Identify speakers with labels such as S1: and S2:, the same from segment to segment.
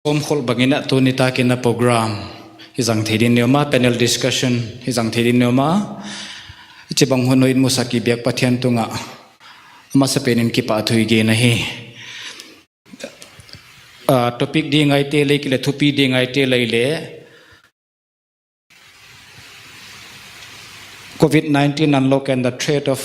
S1: Om khol bangina tu nita kina program hizang thidin neoma panel discussion hizang thidin neoma chibang honoin musaki biak pathian tunga masapenin ki pa thui ge nahi topic ding ai te le kile thupi ding ai te le COVID-19 unlock and the threat of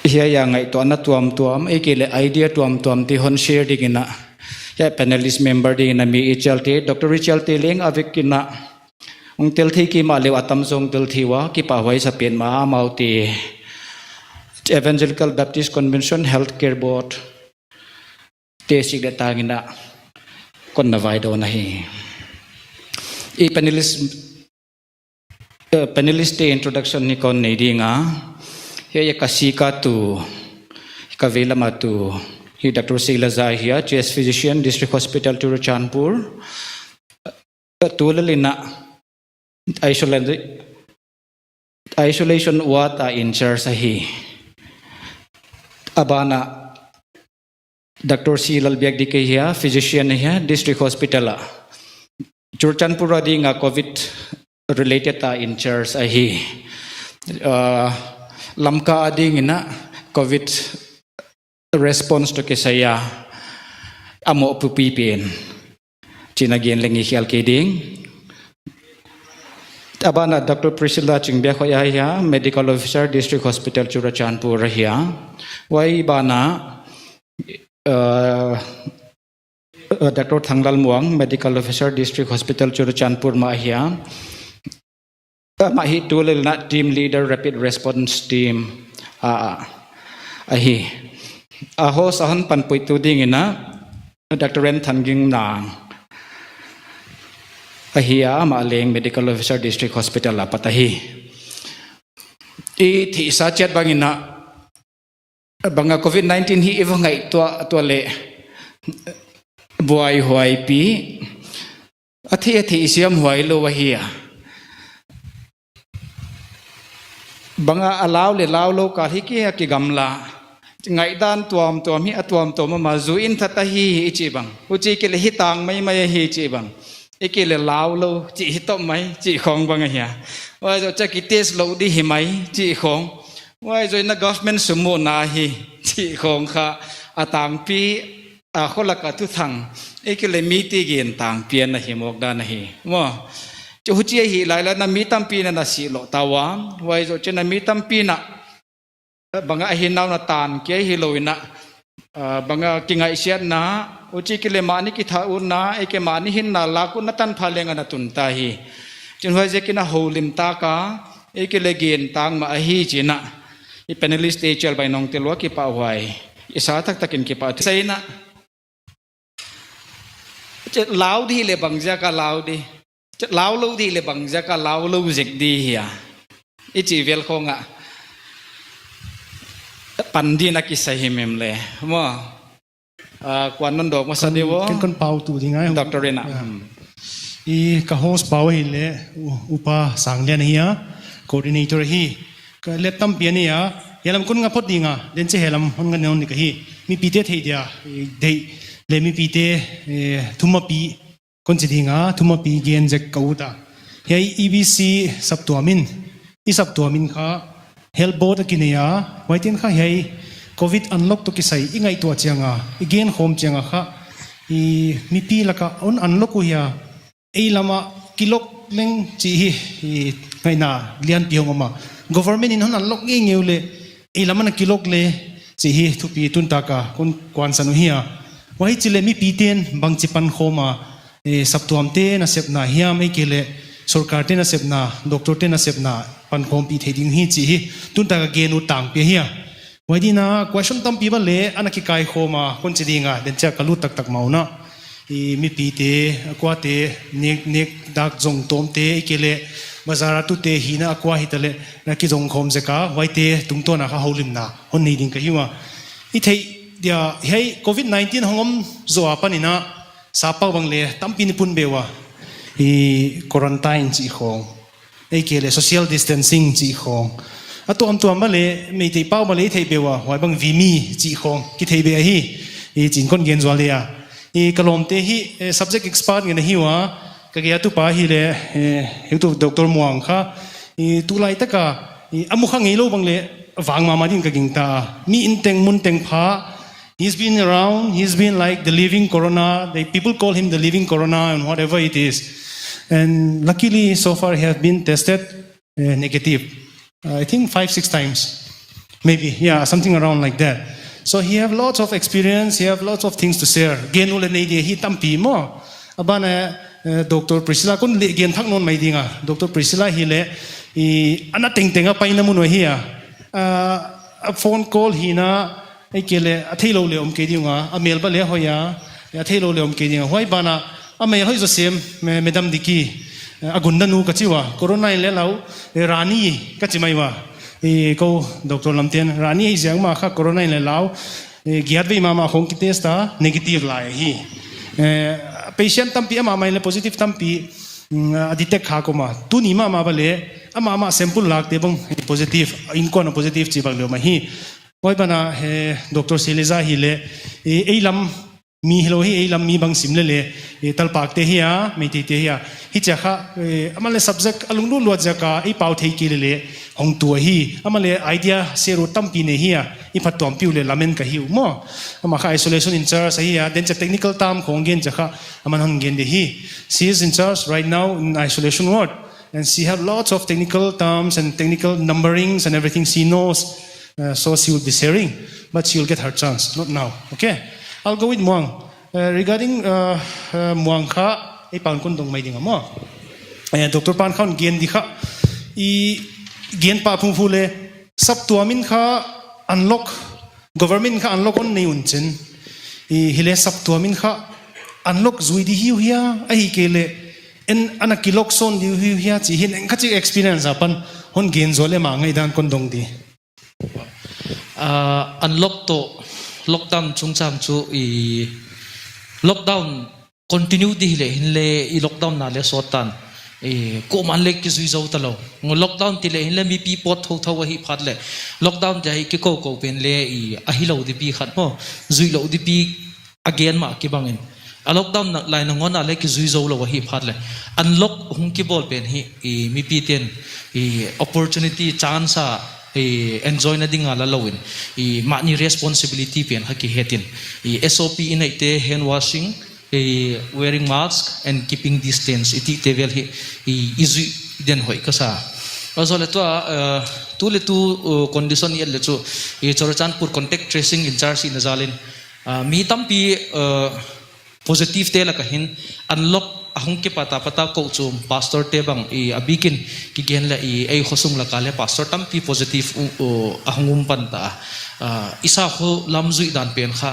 S1: here yang ngai to na tuam ekile idea tuam ti hon share digina ya panelist member digina mi HLT Dr. Richard Tiling avikina ung tel thi ki ma le atam song tel thiwa ki pa hoi sa pen ma mauti Evangelical Baptist Convention Healthcare Board te sig da tangina kon na vai do nahi e panelist introduction ni kon nei dinga Here kasika tu kavela matu he Dr. Sheila Zahia chest physician District Hospital Churachandpur tulalina isolation wata in charge sahi abana Dr. Sheila Biagdike here physician here District Hospital Churachandpur adinga COVID related ta in charge sahi lamka ading ina COVID response to kesaya amo pupipin chinagien lengi hial keding abana Dr. Priscilla Chingbia khoya medical officer District Hospital Churachandpur rahia wai bana Dr. Thanglal Muang medical officer District Hospital Churachandpur mahia Mahi tulil na team leader rapid response team ahi aho sahan panpui tu ding ina Dr. Ren Thanging Nang ahia maleng medical officer District Hospital apatahi I thi sa chat bangina banga COVID-19 hi evangai to le buai huai pi athi isiam huai lo wahia banga alaw le law lo ka hi ki gamla ngai dan tuam hi atuam to ma zuin thatahi ichi bang uchi ke le hitang mai hi chi bang ekele law lo chi hitom mai chi khong bang hi wai jo cha ki test lo di hi mai chi khong wai jo na government sumo na hi chi khong kha atang pi a kholaka tu thang ekele mi ti gen tang pian na hi mok da na hi mo chu chi hi lai la na mi tam pi na si lo tawa wai zo chen na mi tam pi na banga hi naw na tan ke hi loina banga kingai siat na uchi kile mani ki tha un na eke mani hin na la ku na tan phalenga na tun ta hi chen hoi je kina holim ta ka eke le gen tang ma hi china I panelist HL bai nong telwa ki pa hwai isa tak takin ki pa sai na che law di le bangja ka law di lao lâu đi le bằng giá cả lao lâu dịch đi hia ít chỉ vel không ạ pan đi na kisah himem le mo quan non dok masa dewo
S2: kan pau tu dingai
S1: Dr. Rena
S2: I ka host pau hi le upa sanglen hia coordinator hi ka letam piani ya yelam kun nga pot dinga den che helam hon nga non ni ka hi mi pite thei dia dei le mi pite thuma pi kon chidinga thuma pi gen jek kauta hei EBC sabtuamin I sabtuamin kha health board akineya waitin kha hei covid unlock to kisai ingai to changa again home changa kha I mi pi laka on unlock ko ya ei lama kilok leng chi hi ngaina lian piong ma government in hon unlock nge ngeule ei lama na kilok le chi hi thupi tun ta ka kon kwan sanu hiya wai chile mi pi ten bang chipan khoma sabtuam te na sepna hiam ei kele sarkar te na sepna doctor te na sepna pan khom pi theding hi chi hi tun ta ka genu tang pe hiya wadina question tam pi ba le anaki kai khoma kon chidinga den cha kalu tak tak mauna I mi pi te akwa te nek dak jong tom te kele bazara tu te hina akwa hitale na ki jong khom zeka waite tungto na kha holim na hon nei ding ka hiwa I thei dia hei COVID-19 hongom zo apanina sapau bang le tampin pun bewa I quarantine chi khong ei kele social distancing chi khong ตัวมาเลยไม่ได้เป้ามาเลยที่เบว่าหอยบางวิมีจีคงกิที่เบฮีจีนคนเกียนจวลีกลมเตฮี subject expert กันฮีวะก็เกี่ยตุป้าฮีเลยเฮตุดร.มวงค่ะตุไลตะกะอามุขังเงโลบังเลยฟังมาดิ้งกับกิงตามีอินเตงมุนเตงพา he's been around he's been like the living corona people call him the living corona and whatever it is and luckily so far he has been tested negative I think 5-6 times maybe yeah something around like that so he have lots of experience he have lots of things to share genule nei de hi tampi mo abana Dr. Priscilla kun le gen thak non mai dinga Dr. Priscilla hi le ana teng tenga paina mun hi a phone call hi na ai kele a thailo le om ke dinga a mail ba le hoya a thailo le om ke dinga hoi bana a mail hoi jo sem madam diki agunda nu ka chiwa corona le lau rani ka chimai wa ko Dr. Lamtian rani jang ma kha corona le lau giat ve ma khong ki test ta negative la hi patient tampi ama mai le positive tampi detect kha ko ma tu ni ma ba le ama sample lak te bang positive in ko na positive chi bang le ma hi hoi bana Dr. Seleza hi le eilam mi hello hi eilam mi bang sim le tal pak te hi a me te hi a hi cha kha amale subject alung lu lo jaka ei pau thei ki le hong tu hi amale idea se ro tampi ne hi a i phat tom piu le lamen ka hi mo ama kha isolation in charge hi a then cha technical term khong gen cha kha aman hon gen de hi she is in charge right now in isolation ward and she have lots of technical terms and technical numberings and everything she knows so she will be sharing but she will get her chance not now okay I'll go with Muang regarding Muang kha ei pan kun dong mai ding mo Dr. Pan khan gen di kha I gen pa phung phule sab tuamin kha unlock government kha unlock on nei un chen hile sab tuamin kha unlock zui di hiu hia ai kele en ana kilok son di hiu hia chi hin en khachi experience apan hon gen zole ma ngai dan kon dong di
S3: unlock to lockdown chung chang chu lockdown continue di le hin le I lockdown na le sotan ko man le ki zui zo talo ngo lockdown ti le hin le mi pi pot tho tho hi phat le lockdown jai ki ko pen le a hi lo di pi khat mo zui lo di pi again ma ki bangin a lockdown na lai na ngon na le ki zui zo lo hi phat le unlock hung ki bol pen hi mi pi ten opportunity chance enjoy na dinga la lawin mani responsibility pen ha ki hetin SOP inaite hand washing wearing mask and keeping distance iti tevel hi izu den hoi kasa azole to le tu condition yel le chu chorchan pur contact tracing in charge in zalin mi tampi positive te la kahin unlock ahung ke pata ko chum pastor te bang abikin ki gen la ai khosung la kale pastor tampi positive ahungum panta isa ho lamzui dan pen kha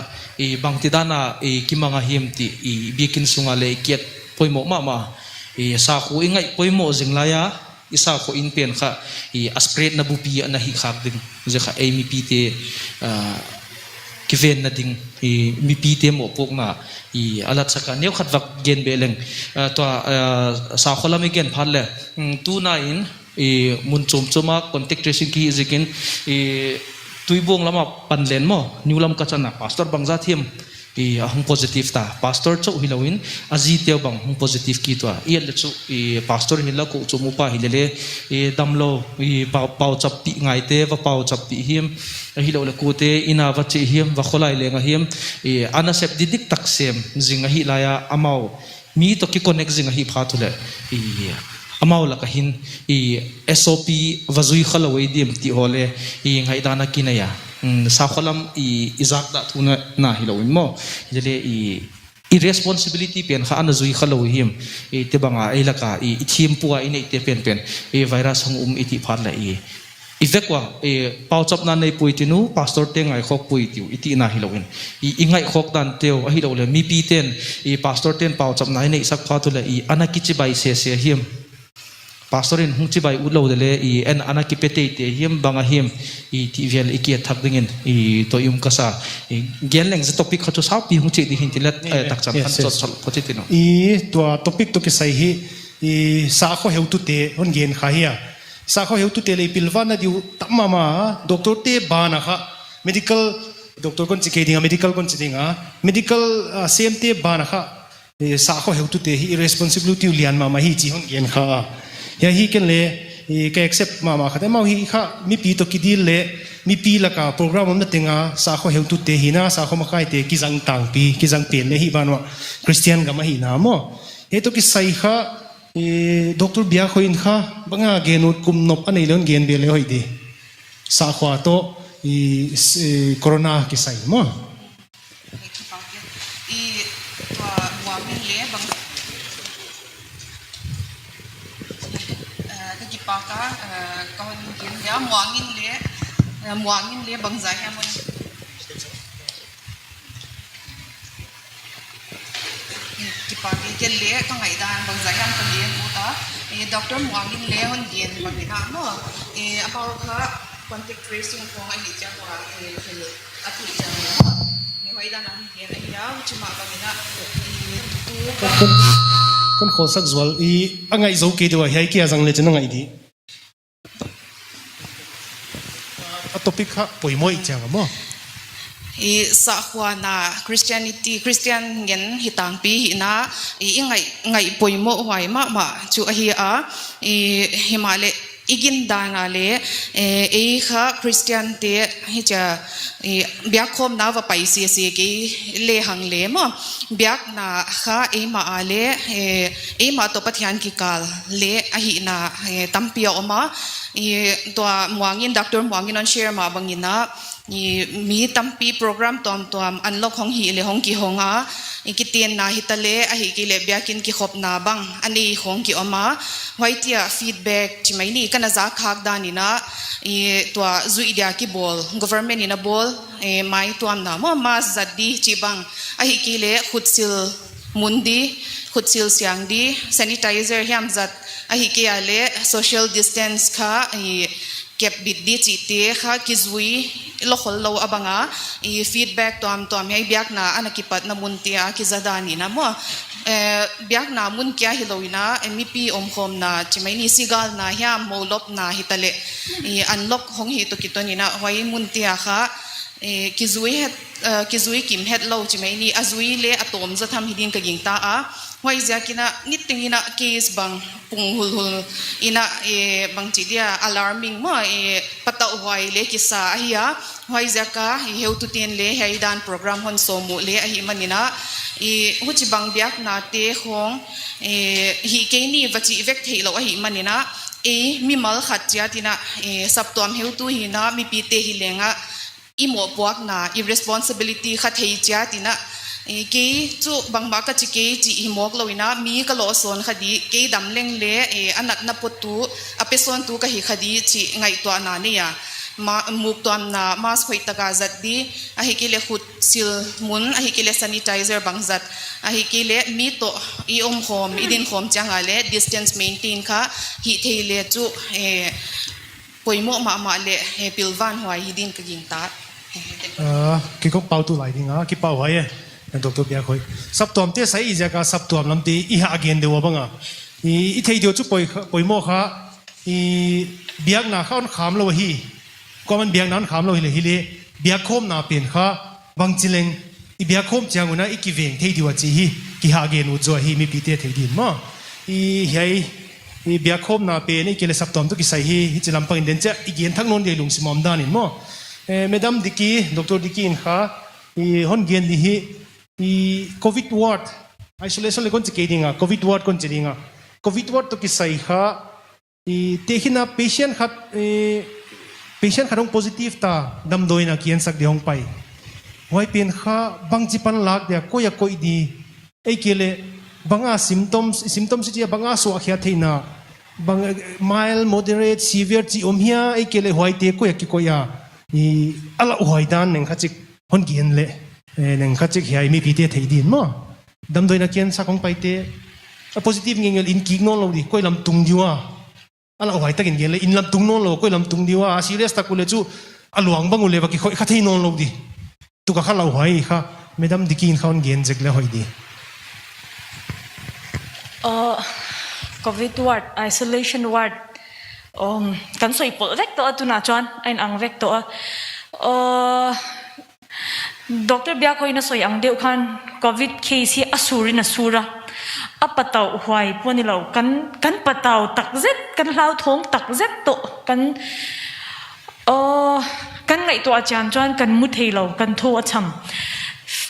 S3: bang ti dana kimanga him ti bikin sunga le kiet poimo ma sa khu ingai poimo jinglaya isa ko in pen kha aspret na bupi na hi khak ding je kha ai mi pi te kiven na ding mi pi te mo pok na alat saka neu khat vak gen beleng to sa kholam gen phalle tu na in mun chum chuma contact tracing ki zikin tuibong lama panlen mo niulam kachana pastor bangza thim ahung positive ta pastor chu hilawin aji teu bang hung positive ki to yel chu pastor hila ko chumu pa hilele damlo pau chap pi ngai te va pau chap pi him hilo le ku te ina va chi him va kholai le nga him ana sep didik taksem zinga hi laya amau mi to ki connect zinga hi phathule amau la kahin SOP vazui khalawai dim ti hole ngai dana kinaya sa kholam izak da thuna na hiloin mo jele responsibility pen kha ana zui khalo him te banga elaka thim puwa ine te pen virus hong iti pharla ifekwa pauchap na nei puitinu pastor te ngai khok puitiu iti na hiloin ingai khok dan teu a hilole mi pi ten pastor ten pauchap na nei sak phathula ana kichi bai se him pastorin hungchi bai ulo dele en anaki pete te him banga him tvl iki thak dingin to yum kasa genleng ze topic khachu sa pi hungchi di hintilat takchan khan chol photitino
S2: to topic to ke sai hi sa kho heutu te on gen kha hi sa kho heu tu te le pilwan na diu tamma ma doctor te ba na kha medical doctor kon chike dinga medical kon chidinga medical cmt ba na kha sa kho heu tu te hi responsibility lian ma hi chi hon gen kha ya hi ken le ka accept ma kha te ma hi kha mi pi to kidil le mi pi la ka program om na tenga sa kho heu tu te hi na sa kho ma kai te ki jang tang pi ki jang pen le hi ba no christian ga ma hi na mo he to ki sai kha doctor bia khoin kha banga genut kum nop anei lon gen be le hoi di sa khwa to corona ki sai mo
S4: i tua muamin le bang ka jipaka kawan kin ya muangin le bang zai ha mon jipaki ke le ka ngai dan bang zai ham ka le mu ta doctor muangin le hon gen bang ni ha mo apau kha contact tracing ko ai cha wa atu cha ni hoi dan ang gen ya chuma bang na
S2: kon khol sak zwal angai zo ke dewa hai ki ajang le chen ngai di a topic kha poimoi chang mo
S4: sa na Christian gen hitang pi na ngai poimo hwai ma chu hi a himale igin dana le kha Christian te hi cha biak khom na wa pai se ke le hang le mo biak na kha ma ale ma to pathian ki kal le a hi na tampia oma to muangin doctor muangin on share ma bangina mi tampi program tom unlock hong hi le hong ki honga ikitien na hitale a hi ki le biakin ki khop na bang ani hong ki oma waitia feedback chimaini kana za khak dani na to zuidia ki bol government ina bol mai tuam na mo ma zadi chi bang a hi ki le khutsil mundi khutsil siang di sanitizer hiam zat a hi ki ale social distance kha kep bit di chi te kha ki zui lo khol lo abanga feedback tom hai biak na anakipat na muntia ki zadani na mo biak na mun kya hiloina mp omkhom na chimaini sigal na hiam molop na hitale unlock hong hi to kitoni na hoi muntia kha ki zui kim het lo chimaini azui le atom zatham hidin ka gingta a hoi zakina nitingina case bang punghul ina bang chidia alarming mo pata hoi le kisa hiya hoi zaka heu tu ten le heidan program hon somu le ahi manina huchi bang biak na te khong hi ke ni wachi vek theilo ahi manina mi mal khatya tina saptom heu tu hi na mi pi te hi lenga imo puak na irresponsibility khathei cha tina ke chu bangba ka chi ke chi himok loina mi ka lo son khadi ke dam leng le anat na potu apeson tu ka hi khadi chi ngai to na ne ya ma muk to na mas khoi taka zat di a hi ke le khut sil mun a hi ke le sanitizer bang zat a hi ke le mi to I om khom idin khom changa le distance maintain kha hi theile chu poimo ma le pilwan hwai hidin ka ging ta
S2: ki ko pau tu lai dinga ki pau hai doctor bia khoi sap tom te sai ja ka sap tom lam te I ha again de wa banga I thei dio chu poimo kha biak na khaun kham lo hi common biak nan kham lo hi le biak khom na pen kha bang chileng I biak khom changuna I ki veng thei dio chi hi ki ha again u zo hi mi pi te thei din ma hai biak khom na pe ni ke le sap tom to ki sai hi chilam pang den cha igen thak non de lung simom dan in mo madam diki doctor diki in kha hon gen di hi COVID ward isolation le kon che dinga COVID ward kon che dinga COVID ward to ki sai kha tehina patient kharong positive ta dam doina kian sak de hong pai hoi pen kha bang chi pan lak de koya koi di ei kele banga symptoms chi banga so akhia theina bang mild moderate severe chi omhia ei kele hoi te koya ki koya ala hoi dan neng khachik hon gen le neng khachik hiai mi pite thei din mo dam doina kian sa kong pai te positive ngengel in ki non lo di koi lam tung diwa ala hoi ta gen le in lam tung non lo koi lam tung diwa serious ta kule chu aluang bang ule ba ki khoi khathei non lo di tu ka khala hoi kha madam dikin khaun gen jek le hoi di
S5: COVID ward, isolation ward, kan soi pol vek to atuna chuan ain ang vek to Dr. Bia khoi na soi ang deu khan covid case hi asurin asura apatau huai poni lo kan patau tak zet kan lau thong tak zet to kan ngai to achan chuan kan mu thei lo kan tho acham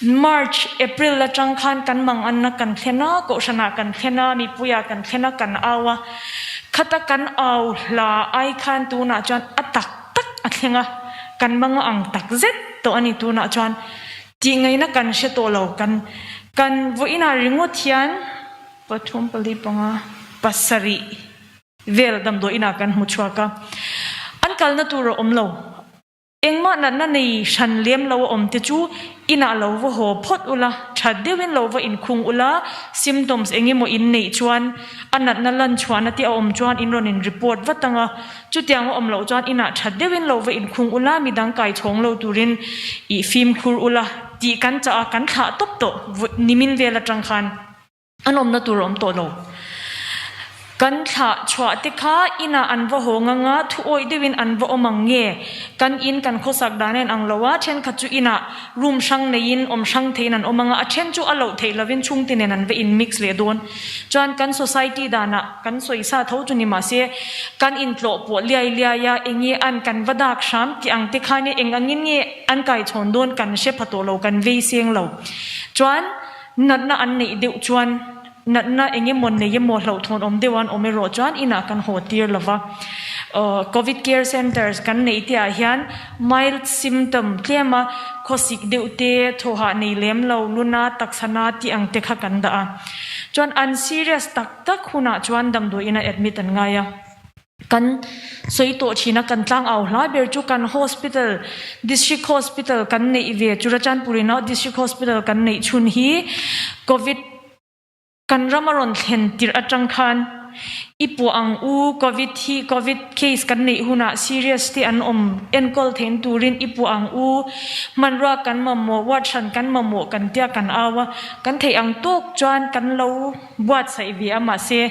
S5: March April la chang khan kan mang an na kan thena ko shana kan thena mi puya kan thena kan awa khata kan aw la ai khan tu na chuan atak tak athenga kan mang ang tak zet to ani tu na chuan ti ngai na kan she to lo kan vo ina ringo thian pathum pali panga pasari vel dam do ina kan mu chwaka an kal na tu ro om lo engma na nei shan lem lo om te chu ina lo wo ho phot ula thad dewin lo wo in khung ula symptoms engemo in nei chuan anat na lan chuan ati om chuan in ron in report watanga chu tiang om lo chuan ina thad dewin lo wo in khung ula midang kai chong lo turin I film khur ula ti kan cha kan kha top to nimin vela tang khan anom na tur om to lo kan tha chwa te kha ina anwa honga nga thu oi dewin anwa omange kan in kan khosak danen anglowa then khachu ina room sang nein om sang theinan omanga a then chu alo theilovin chung tinen an ve in mix le don chuan kan society dana kan soisa tho chu ni ma se kan in tlo po liai ya engi an kan wadak sham ki ang te khane engangin nge an kai chon don kan she phato lo kan ve seng lo chuan natna an nei deu chuan natna enge mon ne yemo hlo thon om dewan omero chuan ina kan hotir lova covid care centers kan nei tia hian mild symptom tlema khosik deute thoha nei lem lo luna taksana ti ang te kha kan da chuan an serious tak huna chuan dam do ina admit an ngaya kan soito china kan tlang au hla ber chu kan hospital district hospital kan nei ve churachanpurina district hospital kan nei chun hi covid kan ramaron thlen tir atang khan ipu ang u covid case kan nei huna seriously an om enkol thein turin ipu ang u manra kan mammo watchan kan mammo kan tia kan awa kan thei ang tok chuan kan lo buat sai vi ama se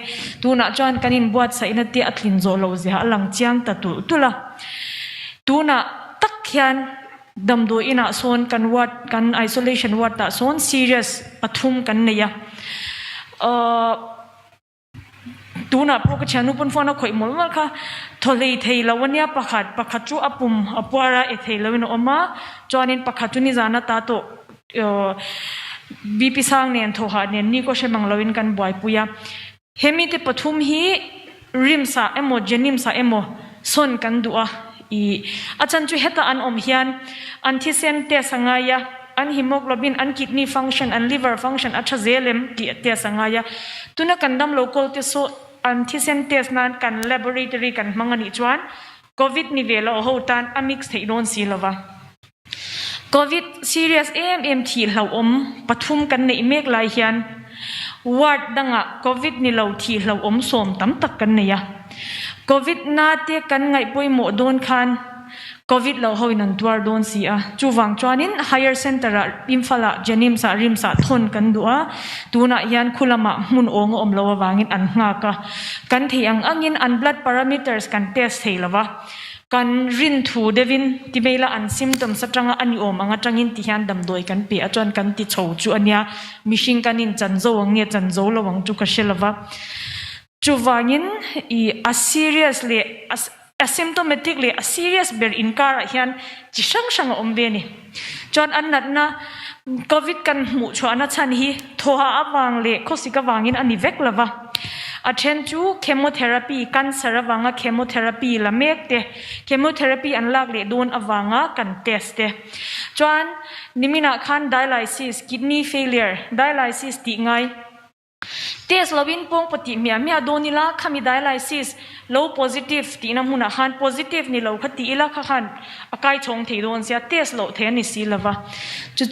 S5: tuna chuan kanin buat sai na ti atlin zo lo zia alang chiang ta tula tuna tak khian damdo ina son kan wat kan isolation wat ta son serious pathum kan neya tuna poka chanu pun fona khoi molmal kha tholei thei lawania pakhat chu apum apwara e thei lawin oma chuanin pakhat chu ni jana ta to bp sang nen tho ha nen ni ko shemang lawin kan boy puya hemi te pathum hi rimsa emo jenimsa emo son kan du'a I achan chu heta an om hian antigen te sangaya an hemoglobin an kidney function an liver function acha zelem ti te sangaya tuna kandam local te so antigen test nan kan laboratory kan mangani chuan covid ni velo ho tan amix theidon silova covid serious AMT hlo om pathum kan nei mek lai hian ward danga covid ni lo thi hlo om som tam tak kan neya covid na te kan ngai poimo don khan covid lo hoin an tuar don si a chuwang chuanin higher center Imphala Janimsa Rimsa thon kan du'a tuna hian khulama mun ong om lo wangin an nga ka kan thiang angin an blood parameters kan test theilawa kan rin thu devin tibela an symptoms atanga ani om anga tangin ti hian dam doi kan pe achon kan ti chho chu ania mishing kanin chanzo wangne chanzo lo wang chu ka shelawa chuwangin I a seriously asymptomatically a serious ber inkara hian chi sang ombe ni chon annat na covid kan mu chwana chan hi thoha awang le khosika wangin ani vek lava a then chu chemotherapy cancer awanga chemotherapy la mek te chemotherapy an lak le don awanga kan test te chon nimina khan dialysis kidney failure dialysis ti ngai test lawin pong pati mia donila khami dialysis low positive ti na huna khan positive ni lo khati ila khan akai chong thei don sia test lo the ni silava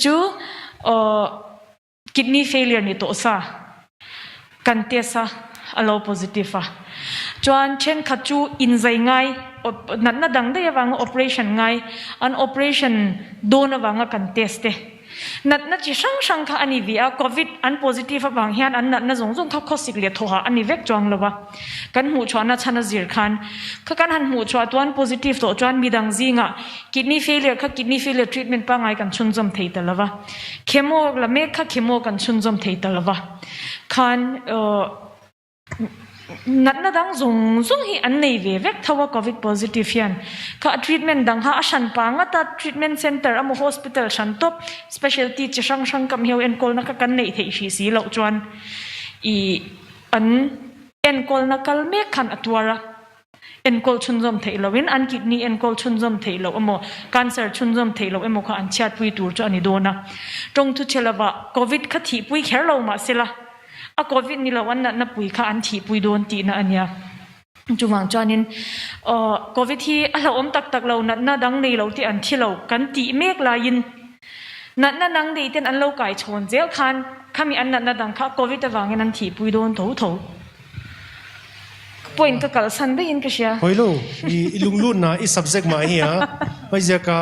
S5: chu kidney failure ni to sa kan tesa allow positive a chuan chen khachu in zai ngai na dang de wang operation ngai an operation don wanga kan test te นัดจีช่างค่ะอันนี้วิอาโควิดอันโพซิทีฟบางอย่างอันนัดจงเขาสิกเลียทัวอันนี้เวกจวงเลยวะกันหูชวนนัดชนะจีรคันคือกันหันหูชวนตัวอันโพซิทีฟตัวจวนมีดังซิงอ่ะกิดนีเฟลเลอร์ค่ะกิดนีเฟลเลอร์ทรีทเมนต์ปังไงกันชุนจอมเทียตเลยวะเคมีละเมฆค่ะเคมีกันชุนจอมเทียตเลยวะคันนัดดังจงฮีอันนี้เวกทัวโควิดโพซิทีฟยันค่ะทรีทเมนต์ดังหาฉันปังอ่ะแต่ทรีทเมนต์เซ็นเตอร์อ่ะมุโฮสพิทอลฉันทบสเปเชียลตี้จะช่างกำเฮียวเอ็นโกลนักกันในเทียชีสีเหล่าจวนอันเอ็นโกลนักกันเมฆขันอัตวาระเอ็นโกลชุนจอมเทียลวินอันกิดนี้เอ็นโกลชุนจอมเทียลอ่ะโมการเซอร์ชุนจอมเทียลอ่ะโมค่ะอันเชียดปุยตูร์จอันนี้โดนะตรงทุเชลวะโควิดขัดที่ปุยแค่เรามาสิละอะโควิดนี่ละวันนั้นปุยค่ะอันที่ปุยโดนตีนะอันเนี้ยจุมังจานินโควิดที่เราตักเรานัดดังในเราที่อันที่เรากันตีเมฆลายินนัดดังในที่อันเราไก่ชนเจ้าคันข้ามีอันนัดดังค่ะโควิดแต่วางเงินที่ปุยโดนถูป่วยก็กลับสันได้ยินก็เชีย
S2: เฮ้ยลูกอีลุงลุ่นนะอี subject มาเฮียไม่ใช่ก็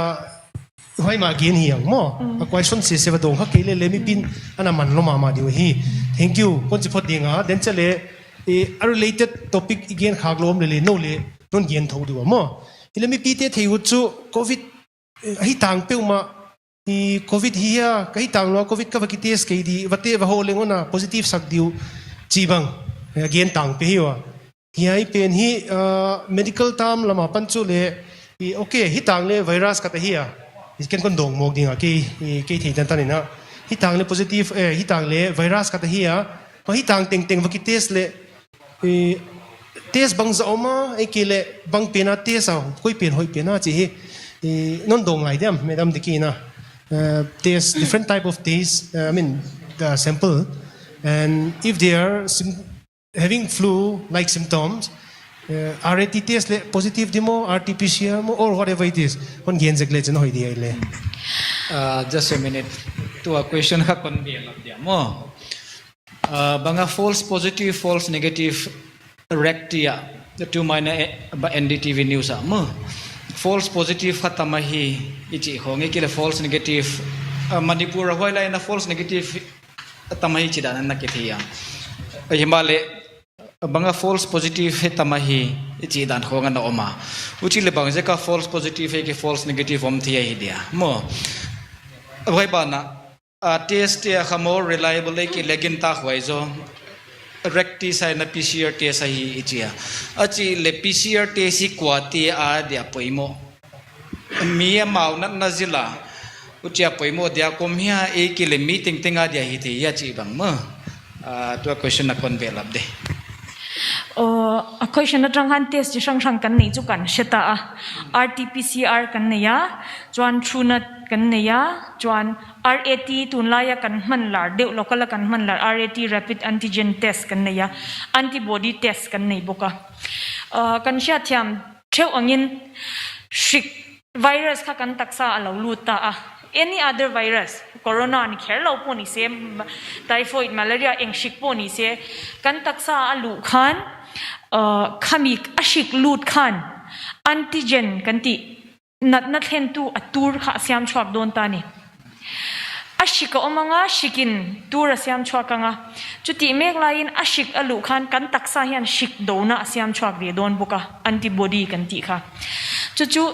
S2: ให้มาเกียนเฮียงมั้งก็ไอ้ชนเสียเสวดงเขาเกลี่ยเลยไม่บินอันนั้นมันลงมาดีวะฮี thank you คนจะพอดีงะเดินเจเลยrelated topic again ขากลมเลยโน่เลยนนเกียนทงดีวะมั้งอีเลยไม่ปีเตะที่วุฒิโควิดให้ต่างเปล่ามาอีโควิดเฮียก็ให้ต่างว่าโควิดก็ว่ากิเตสกี่ดีวัดเตะว่าโหเลงว่านะ positive สักเดียวจีบังเกียนต่างไปเหรอเฮียเป็นฮีmedical term ละมาปัญจุเลยโอเคฮิต่างเลยไวรัสก็แต่เฮียอีกันคนดงมองดีอ่ะกี่ที่จันทร์นี่นะฮิต่างเลย positive ฮิต่างเลยไวรัสก็แต่เฮียพอฮิต่างเต็งว่ากิเตสเลยเทสบางจะออกมาไอ้กี่เล่บางเป็นเทสเอาคุยเป็นหอยเป็นจีนนดงไงเดียมไม่ดำดิกีนะtest different type of taste I mean the sample and if they are having flu like symptoms RT test le positive demo RT-PCR mo or whatever it is kon gen jek le chen hoi di le
S1: just a minute to a question ka kon bi lab dia mo banga false positive false negative rectia the two minor NDTV news mo false positive khatamahi ichi honge kile false negative manipur hoila na false negative tamahi chidan na kithia himale banga false positive tamahi ichi dan honga na oma uchi le bangje ka false positive ke false negative om thia hi dia mo hoi bana test ya more reliable ke legin ta khwaizo recti sai na PCR test hi ichia achi le PCR test si kwati a dia poimo mi mau na zila uchia poimo dia komhia e ke le meeting tinga dia hi thi ya chi bang ma to question na kon belab de
S5: a question na tranghan test ji sang kan nei chu kan sheta RT-PCR kan nei ya chuan thunat kan nei ya chuan RAT tunlaya kan manlar de local kan manlar RAT rapid antigen test kan nei ya antibody test kan nei boka kan sha thiam theu angin shik virus kha kan taksa alo luta any other virus corona ni kherlo poni se typhoid malaria engshik poni se kan taksa alu khan khamik ashik lut khan antigen kanti nat hen tu atur kha siam chhuak don ta ni ashika omanga shikin tur siam chhuak anga chuti mek lain ashik alu khan kan taksa hian shik dona siam chhuak de don buka antibody kanti kha chu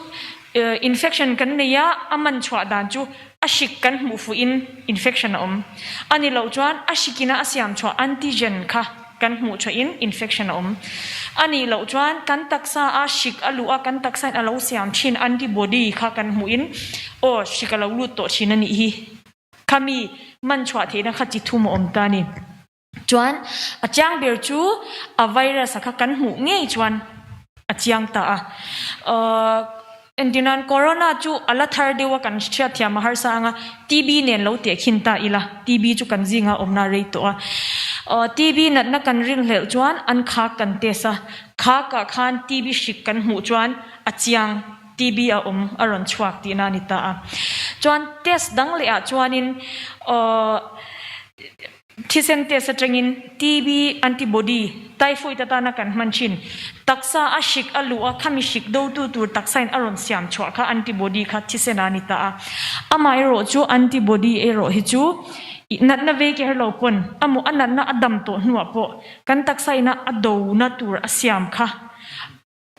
S5: infection kan neya aman chwa dan chu ashik kan mu fu in infection ani lo chuan ashikina asiam chwa antigen kha kan mu chwa in infection ani lo chuan kan taksa ashik alu kan taksa alo siam chin antibody kha kan mu in o shikalo lut to chinani hi kami man chwa theina kha chi thum ta ni chuan achang ber chu a virus kha kan mu ngei chuan achiang ta Indian corona chu ala thar dewa kan chia thia mahar sanga TB nen lo te khin ta ila TB chu kan zinga omna rei to TB nat na kan ring hlel chuan an kha kan te sa kha ka khan TB shik kan hu chuan achiang TB aron chuak ti na ni ta chuan test dang le chuan in ที่เซนเตสจังอินทีบีแอนติบอดีไตฟอยตาตานักันมันชินตักษาอาชิกอลูอาขามิชิกดูตูตักษาอินอารอนสยามชัวค่ะแอนติบอดีค่ะที่เซนานิตาอามาเอโรจูแอนติบอดีเอโรฮิจูนัดนาเวกเฮโลปนอามุอันนัดนาอดัมโตหัวโปกันตักษาอินอดูนาตูร์สยามค่ะ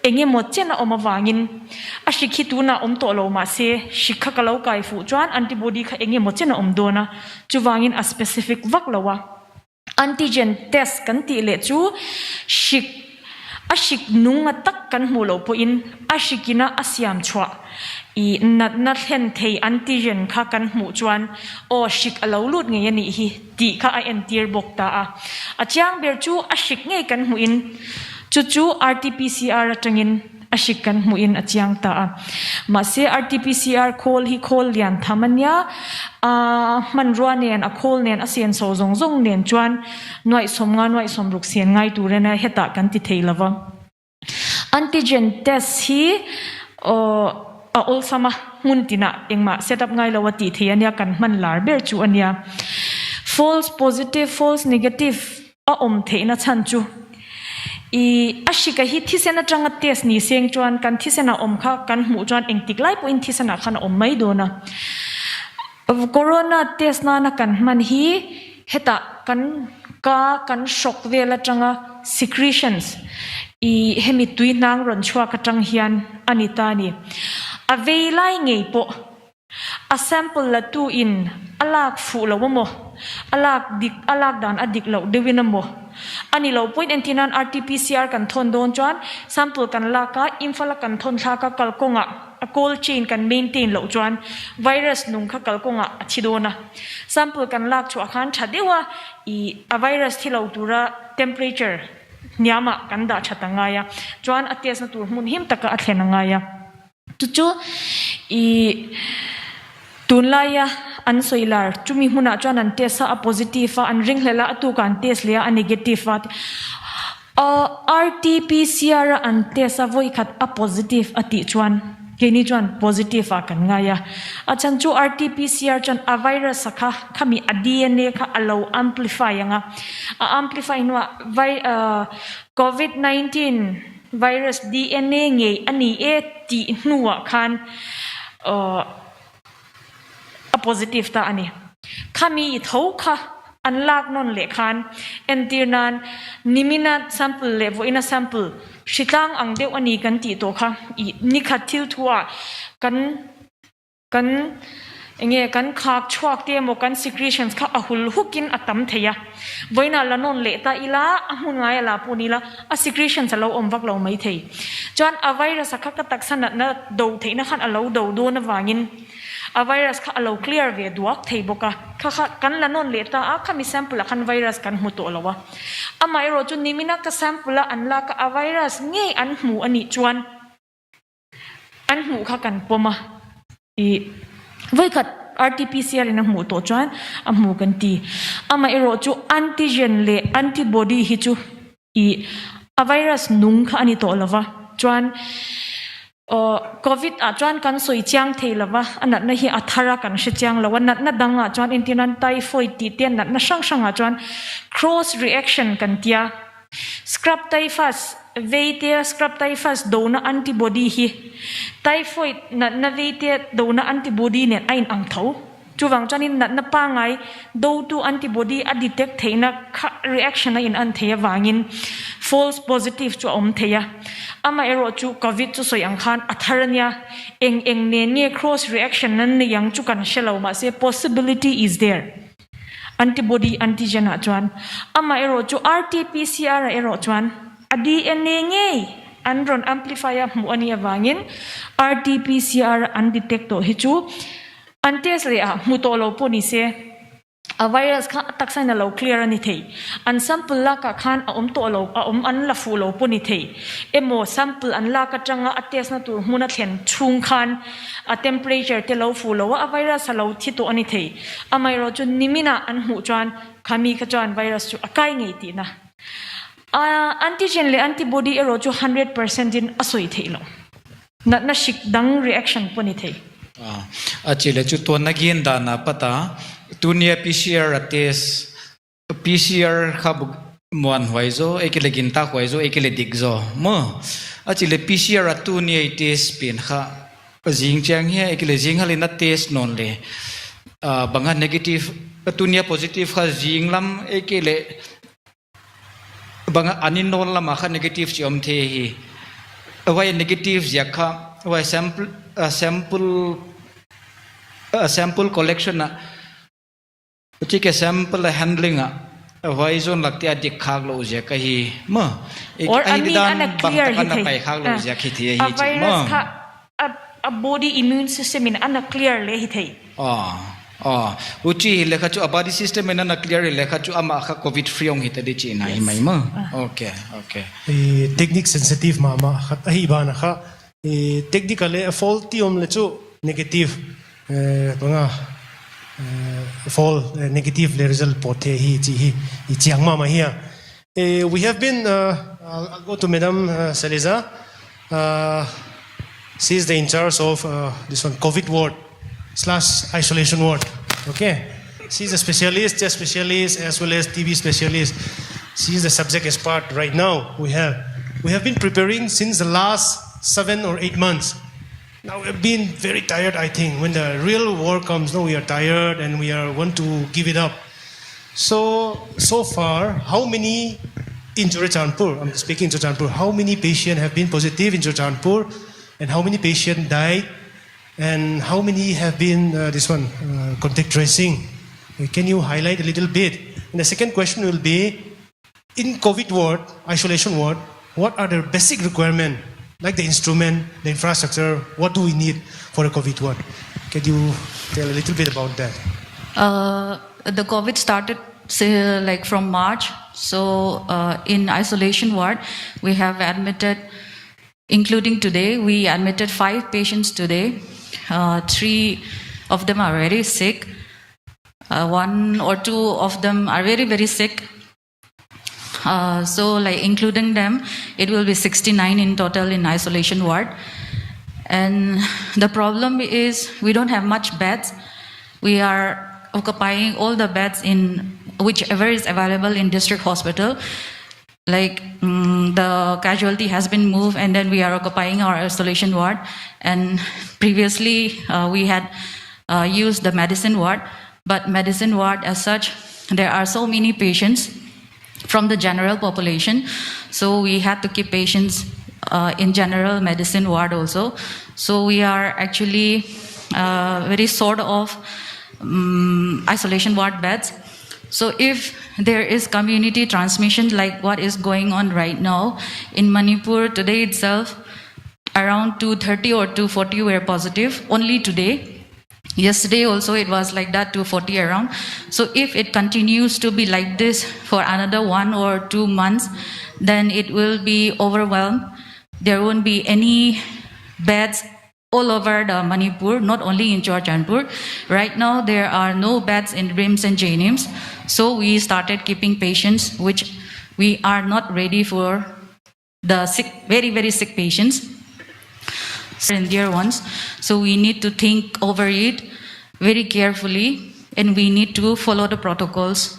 S5: เองหมดเจนะอมาวางินอาชิคิตูนะอมโตโลมาเซชิกขะกะเลากายฟูจวนแอนติบอดีค่ะเองหมดเจนะอมโดนะจูวางินa specific วักละวะantigen test kan ti le chu shik ashik nunga tak kan mulo po in ashikina asiam chwa I na thlen thei antigen kha kan mu chuan o shik alo lut nge yani hi ti kha a entir bok ta a chiang ber chu ashik nge kan mu in chu RT-PCR atangin ashik kan mu in achiang ta ma se RT-PCR call hi call lian thamanya man ruanen a call nen asian so zong nen chuan noi som ruk sian ngai tu rena heta kan ti theilawa antigen test hi a ol sama muntina engma setup ngai lawati thiania kan man lar ber chu ania false positive false negative a om theina chan chu ashika hi thisena tanga test ni seng chuan kan thisena om kha kan mu chuan engtik lai po in thisena khan om mai do na corona test na kan man hi heta kan shock vela tanga secretions hemi tui nang ron chua ka tang hian anita ni availai ngei po a sample la tu in alak fu lo mo alak dan adik lo dewina mo ani lo point entinan RT-PCR kan thon don chuan sample kan la ka infala kan thon tha ka kalkonga a cold chain kan maintain lo chuan virus nung kha kalkonga achidona sample kan lak chu khan thadewa a virus thilo tura temperature nyama kan da chatanga ya chuan ates na tur mun him taka athlenanga ya chu tunlaya an soilar chumi huna chuan an test a positive an ring hlela atu kan test le a negative RT-PCR an test a voi khat a positive ati chuan keni chuan positive a kan nga ya achan chu RT-PCR chuan a virus kha khami a DNA kha alo amplify anga a amplify no COVID-19 virus DNA nge ani e ti nuwa khan positive ta ani khami tho kha unlock non le khan entirnan nimina sample le vo ina sample shitang ang deu ani kan ti to kha ni kha thil thuwa kan enge kan khak chhuak te mo kan secretions kha ahul hukin atam theya voina la non le ta ila amun ngai la punila a secretions alo omwak lo mai thei chuan a virus kha ka taksan na do theina khan alo do na wangin a virus kha alo clear ve duak thei boka kha kan la non le ta a khami sample khan virus kan hu to lawa ama ero chu nimina ka sample an la ka a virus nge an hu ani chuan an hu kha kan poma voi khat RT-PCR in hu to chuan a hu kan ti ama ero chu antigen le antibody hi chu a virus nung kha ani to lawa chuan COVID chuan kan soi chiang theilawa anat na hi athara kan she chiang lawa nat na danga chuan intinan typhoid ti ten nat na sang chuan cross reaction kan tia scrub typhus veite scrub typhus dona antibody hi typhoid nat na veite dona antibody ne ain ang tho chuwang chanin nat na pa ngai do tu antibody a detect theina reaction in an theya wangin false positive chu om theya ama ero chu COVID chu soyang khan atharania eng ne nge cross reaction nan ne yang chu kan shelo ma se possibility is there antibody antigen chuan ama ero chu RT-PCR ero chuan a DNA nge andron amplifier mu ania wangin RT-PCR undetect to hi chu antes le a mutolo poni se a virus kha taksaina lo clear ani thei an sample la ka khan a om to lo a om an la fu lo poni thei emo sample an la ka tanga a test na tur huna thlen thung khan a temperature te lo fu lo a virus lo thi to ani thei amai ro chu nimina an hu chuan khami ka chuan virus chu akai ngei ti na antigen le antibody ero chu 100% in asoi thei lo na shik dang reaction poni thei
S1: achile chu to nagin da na pata tunia PCR test PCR khab muan hoi zo ekile ginta hoi zo ekile dik zo mo achile PCR atu ni test pin kha jing chang he ekile jing halina test non le banga negative atunia positive kha jing lam ekile banga anin non lam kha negative chom the hi awai negative yakha awai sample collection na uchi ke sample handling awai zon lakti adik khak lo je ka hi ma
S5: or ani ana clear hi
S1: na pai khak lo je khi thi hi
S5: a virus kha a body immune system in ana clear le hi thei
S1: uchi lekha chu body system in ana clear lekha chu ama kha covid free ong hita di chi na hi mai ma okay
S2: technique sensitive mama khat hi bana kha technically faulty om le chu negative banga fall negative result pothe hi chiang mama here we have been I'll go to Madam Saliza. She is the in charge of this one COVID ward / isolation ward. Okay, she is a specialist as well as TB specialist. She is the subject expert right now. We have been preparing since the last 7 or 8 months. Now we've been very tired. I think when the real war comes, now we are tired and we want to give it up. So far, how many in Churachandpur? I'm speaking Churachandpur. How many patients have been positive in Churachandpur, and how many patients died, and how many have been contact tracing? Can you highlight a little bit? And the second question will be, in COVID ward, isolation ward, what are the basic requirements, like the instrument, the infrastructure? What do we need for a COVID ward? Can you tell a little bit about that?
S6: The COVID started like from March. So in isolation ward, we have admitted, including today, we admitted 5 patients today. 3 of them are very sick. 1 or 2 of them are very, very sick. So like including them, it will be 69 in total in isolation ward. And the problem is we don't have much beds. We are occupying all the beds in whichever is available in district hospital. Like the casualty has been moved and then we are occupying our isolation ward. And previously we had used the medicine ward, but medicine ward as such, there are so many patients from the general population. So we had to keep patients in general medicine ward also. So we are actually very short of isolation ward beds. So if there is community transmission like what is going on right now in Manipur today itself, around 230 or 240 were positive only today. Yesterday also it was like that, 240 around. So if it continues to be like this for another 1 or 2 months, then it will be overwhelmed. There won't be any beds all over the Manipur, not only in Churachandpur. Right now there are no beds in RIMS and JNIMS. So we started keeping patients which we are not ready for, the sick, very, very sick patients and dear ones. So we need to think over it very carefully, and we need to follow the protocols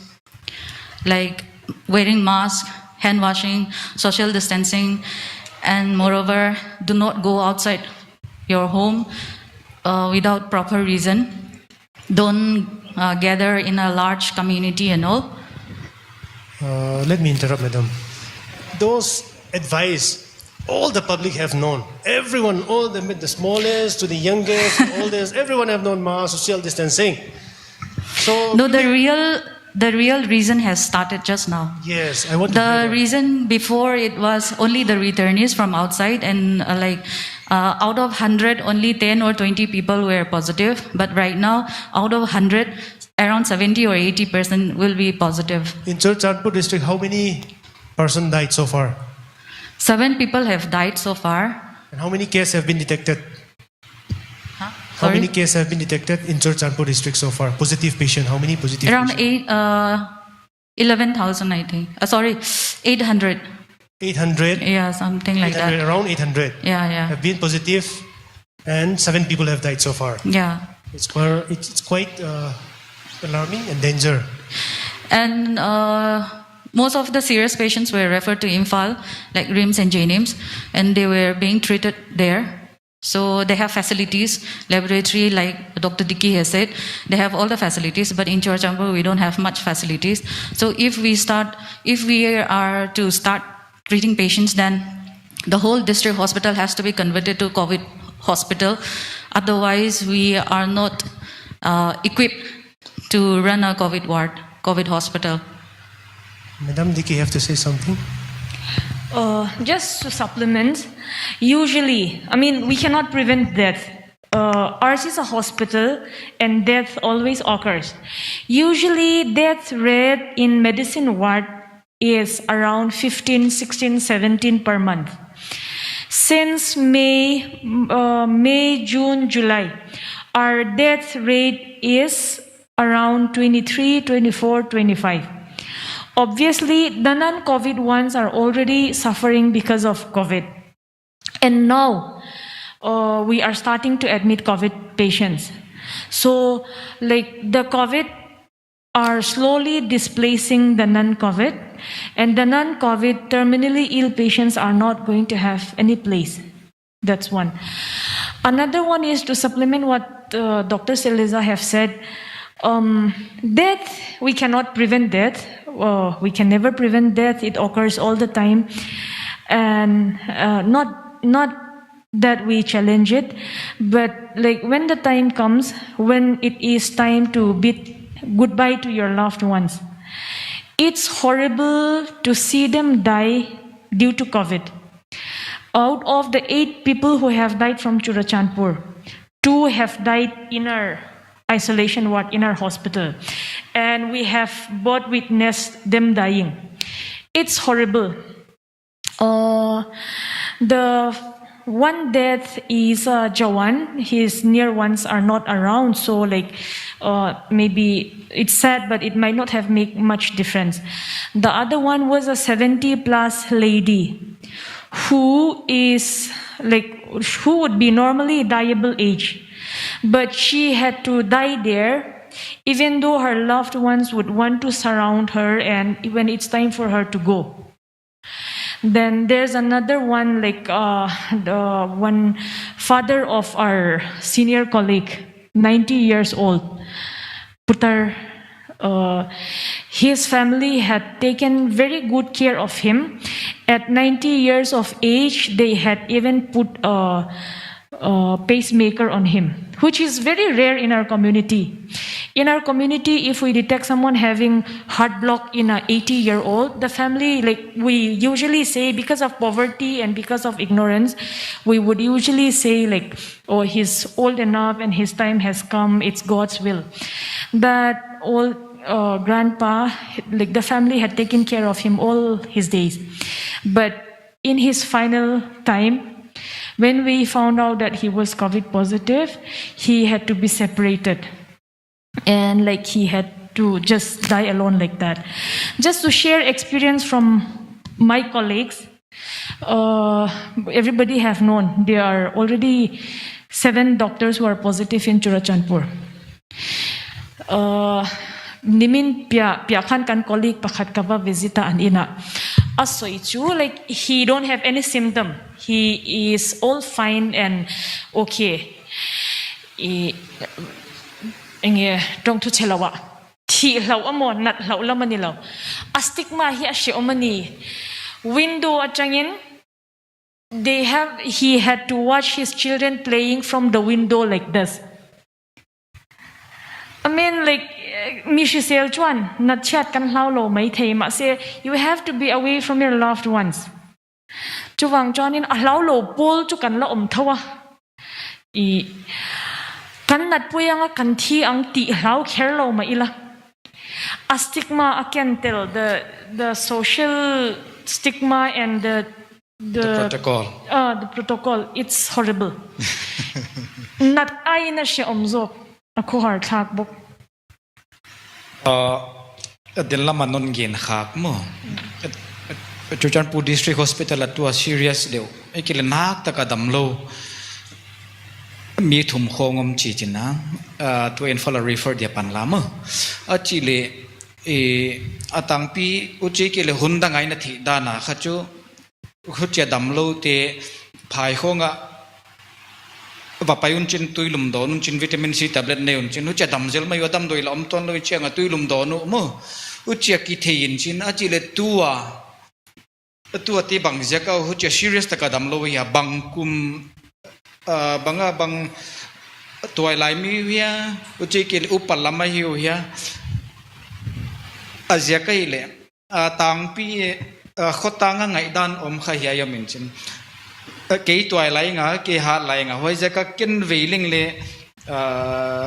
S6: like wearing mask, hand washing, social distancing, and moreover, do not go outside your home without proper reason. Don't gather in a large community and all.
S2: Let me interrupt, madam. Those advice, all the public have known. Everyone, all the smallest to the youngest, the oldest, everyone have known mask, social distancing. So
S6: No, the real reason has started just now.
S2: yes, I want to hear
S6: The
S2: that.
S6: reason before it was only the returnees from outside, and out of 100, only 10 or 20 people were positive. But right now, out of 100, around 70 or 80% will be positive.
S2: In Churachandpur district, how many person died so far?
S6: 7 people have died so far.
S2: And how many cases have been detected?
S6: Huh?
S2: How
S6: Sorry?
S2: many cases have been detected in Churachandpur district so far? Positive patient, how many positive
S6: Around
S2: patient?
S6: 11,000, I think. 800.
S2: 800,
S6: Yeah, something like
S2: 800,
S6: that.
S2: around 800
S6: Yeah.
S2: have been positive, and 7 people have died so far.
S6: Yeah.
S2: It's quite alarming and danger.
S6: And most of the serious patients were referred to Imphal, like RIMS and JNIMS, and they were being treated there. So they have facilities, laboratory, like Dr. Dickey has said, they have all the facilities, but in Churachandpur we don't have much facilities. So if we are to start treating patients, then the whole district hospital has to be converted to COVID hospital. Otherwise, we are not equipped to run a COVID ward, COVID hospital.
S2: Madam Dickey, you have to say something?
S5: Just to supplement, usually, I mean, we cannot prevent death. Ours is a hospital and death always occurs. Usually, death rate in medicine ward is around 15, 16, 17 per month. Since May, June, July, our death rate is around 23, 24, 25. Obviously, the non-COVID ones are already suffering because of COVID. And now, we are starting to admit COVID patients. So, like, the COVID are slowly displacing the non-COVID, and the non-COVID terminally ill patients are not going to have any place. That's one. Another one is to supplement what Dr. Seliza have said. Death, we cannot prevent death. We can never prevent death. It occurs all the time. And not that we challenge it, but like when the time comes, when it is time to bid goodbye to your loved ones, it's horrible to see them die due to COVID. Out of the 8 people who have died from Churachandpur, 2 have died in our isolation ward in our hospital, and we have both witnessed them dying. It's horrible. The one death is Jawan. His near ones are not around, so like maybe it's sad, but it might not have made much difference. The other one was a 70+ lady who would be normally dieable age, but she had to die there, even though her loved ones would want to surround her and when it's time for her to go. Then there's another one, like the one father of our senior colleague, 90 years old, Putar. His family had taken very good care of him. At 90 years of age, they had even put a pacemaker on him, which is very rare in our community. In our community, if we detect someone having heart block in an 80-year-old, the family, like we usually say, because of poverty and because of ignorance, we would usually say like, oh, he's old enough and his time has come, it's God's will. That old grandpa, like the family had taken care of him all his days. But in his final time, when we found out that he was COVID positive, he had to be separated. And like he had to just die alone like that. Just to share experience from my colleagues, everybody have known there are already 7 doctors who are positive in Churachandpur. Nimin pia kan colleague pakat kaba visita an ina. Asoy chu, like he don't have any symptom. He is all fine and okay. Inge dong tu chelawa. Ti lau amon nat lau lamani lau. Astigma hi ashe omani. Window atangin. He had to watch his children playing from the window like this. I mean, like, Mishi Sel Chuan, not chat kan lau lo mai thei ma say, you have to be away from your loved ones. Chuwang Chuanin a lau lo pol chu kan la thawa. Kan nat puyanga kan thi ang ti lau kher lo ma ila. A stigma I can tell the social stigma and the
S1: protocol.
S5: The protocol, it's horrible. Nat ay na siya omzo. Ako hard thak bok.
S1: Din laman non gin khak mo. Churachandpur District Hospital atua serious deu. Ikile nak ta kadam lo. Mi thum khongom chi china to infala refer dia pan lama. Achile atang pi uchi ke le hun dangai na thi dana khachu khucha damlo te phai khonga va payun chin tuilum do nun chin vitamin C tablet neun chin ucha damjel mai wadam doi lom ton loi chenga tuilum do nu mo ucha ki thein chin achi le tua ti bang jaka ucha serious ta ka damlo ya bangkum banga bang tuai lai mi ya uchi ke upal lama hiu ya azia kai le tang pi khotanga ngai dan om kha ya yamin chin ke tuai lai nga ke ha lai nga hoi jaka ken veiling le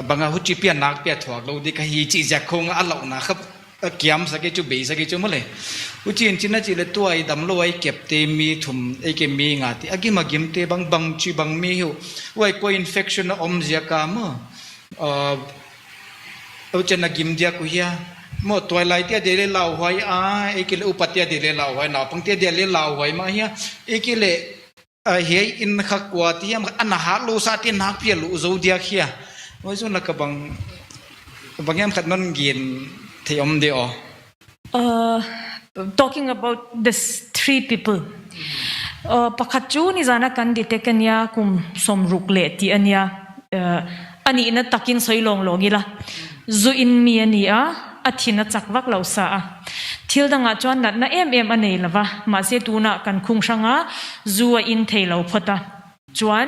S1: banga hu chi pia nak pia thwak lo di ka hi chi ja khong a lo na khap kiam sa ke chu be sa ke chu mole u chin chin na chi le tuai dam lo ai kep te mi thum e ke mi nga ti agi ma gim te bang chi bang mi hu wai ko infection om ja ka mo u chen na gim dia ku ya mo toy lai tia de le lau hoi a ekile upatia de le lau hoi na pang tia de le lau hoi ma hiya ekile he in kha kwa ti am ana ha lo sa ti nak pia lu zo dia khia mo zo la ka bang yam khat non gin thei om de o
S5: Talking about this three people pakhat chu ni zana kan di tekania kum som rukle ti ania ani na takin soilong logila zu in mi ania athina chakwak lo sa a thil danga chuan nat na em anei lawa ma se tuna kan khung sanga zuwa in theilo phota chuan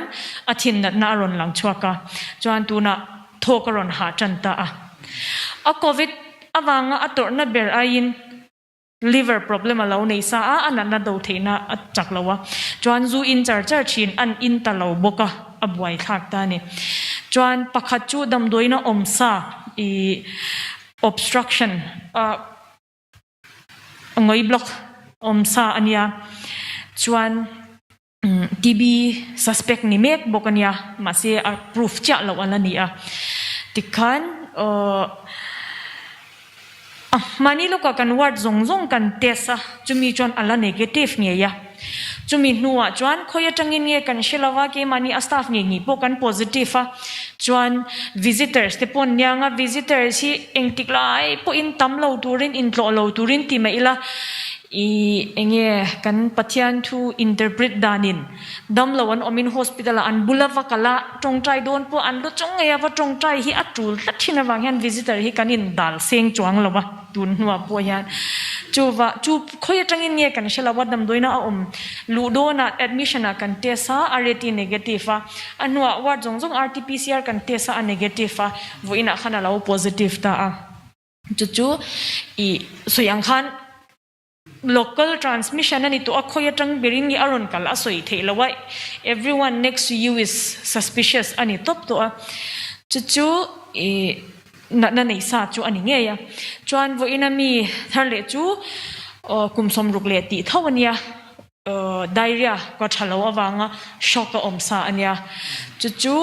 S5: athin nat na ron lang chuaka chuan tuna thokaron ha chanta a covid awanga atorna ber ain liver problem alo nei sa a anana do theina achaklawa chuan zu in char chin an in talo boka abwai thak ta ni chuan pakhat chu dam doina omsa obstruction ngoi block omsa ania chuan TB suspect ni mek bokania mase proof cha lo alani a tikhan mani loka kan ward zong kan tesa chumi chon ala negative nge ya chumi nuwa chuan khoya tangin nge kan shilawa ke mani staff nge po kan positive a chuan visitors te pon nyanga visitors hi engtiklai po in tamlo turin in tlo lo turin ti maila enge kan pathian thu interpret danin damlawan omin hospital an bulawa kala tongtrai don po an lu chong ya wa tongtrai hi atul tathina wang han visitor hi kanin dal seng chuang lawa tun nuwa po yan chu khoya tangin nge kan shelawa dam doina om lu dona admission kan tesa areti negative a anwa war jong RT PCR kan tesa a negative a voina khana law positive ta a chu soyang khan local transmission ani to akhoya tang berin ni aron kal asoi theilawa everyone next to you is suspicious ani top to a chu na nei sa chu ani nge ya chuan vo inami tharle chu kumsom rukle ti thawania diarrhea ko thalo awanga shock omsa ania chu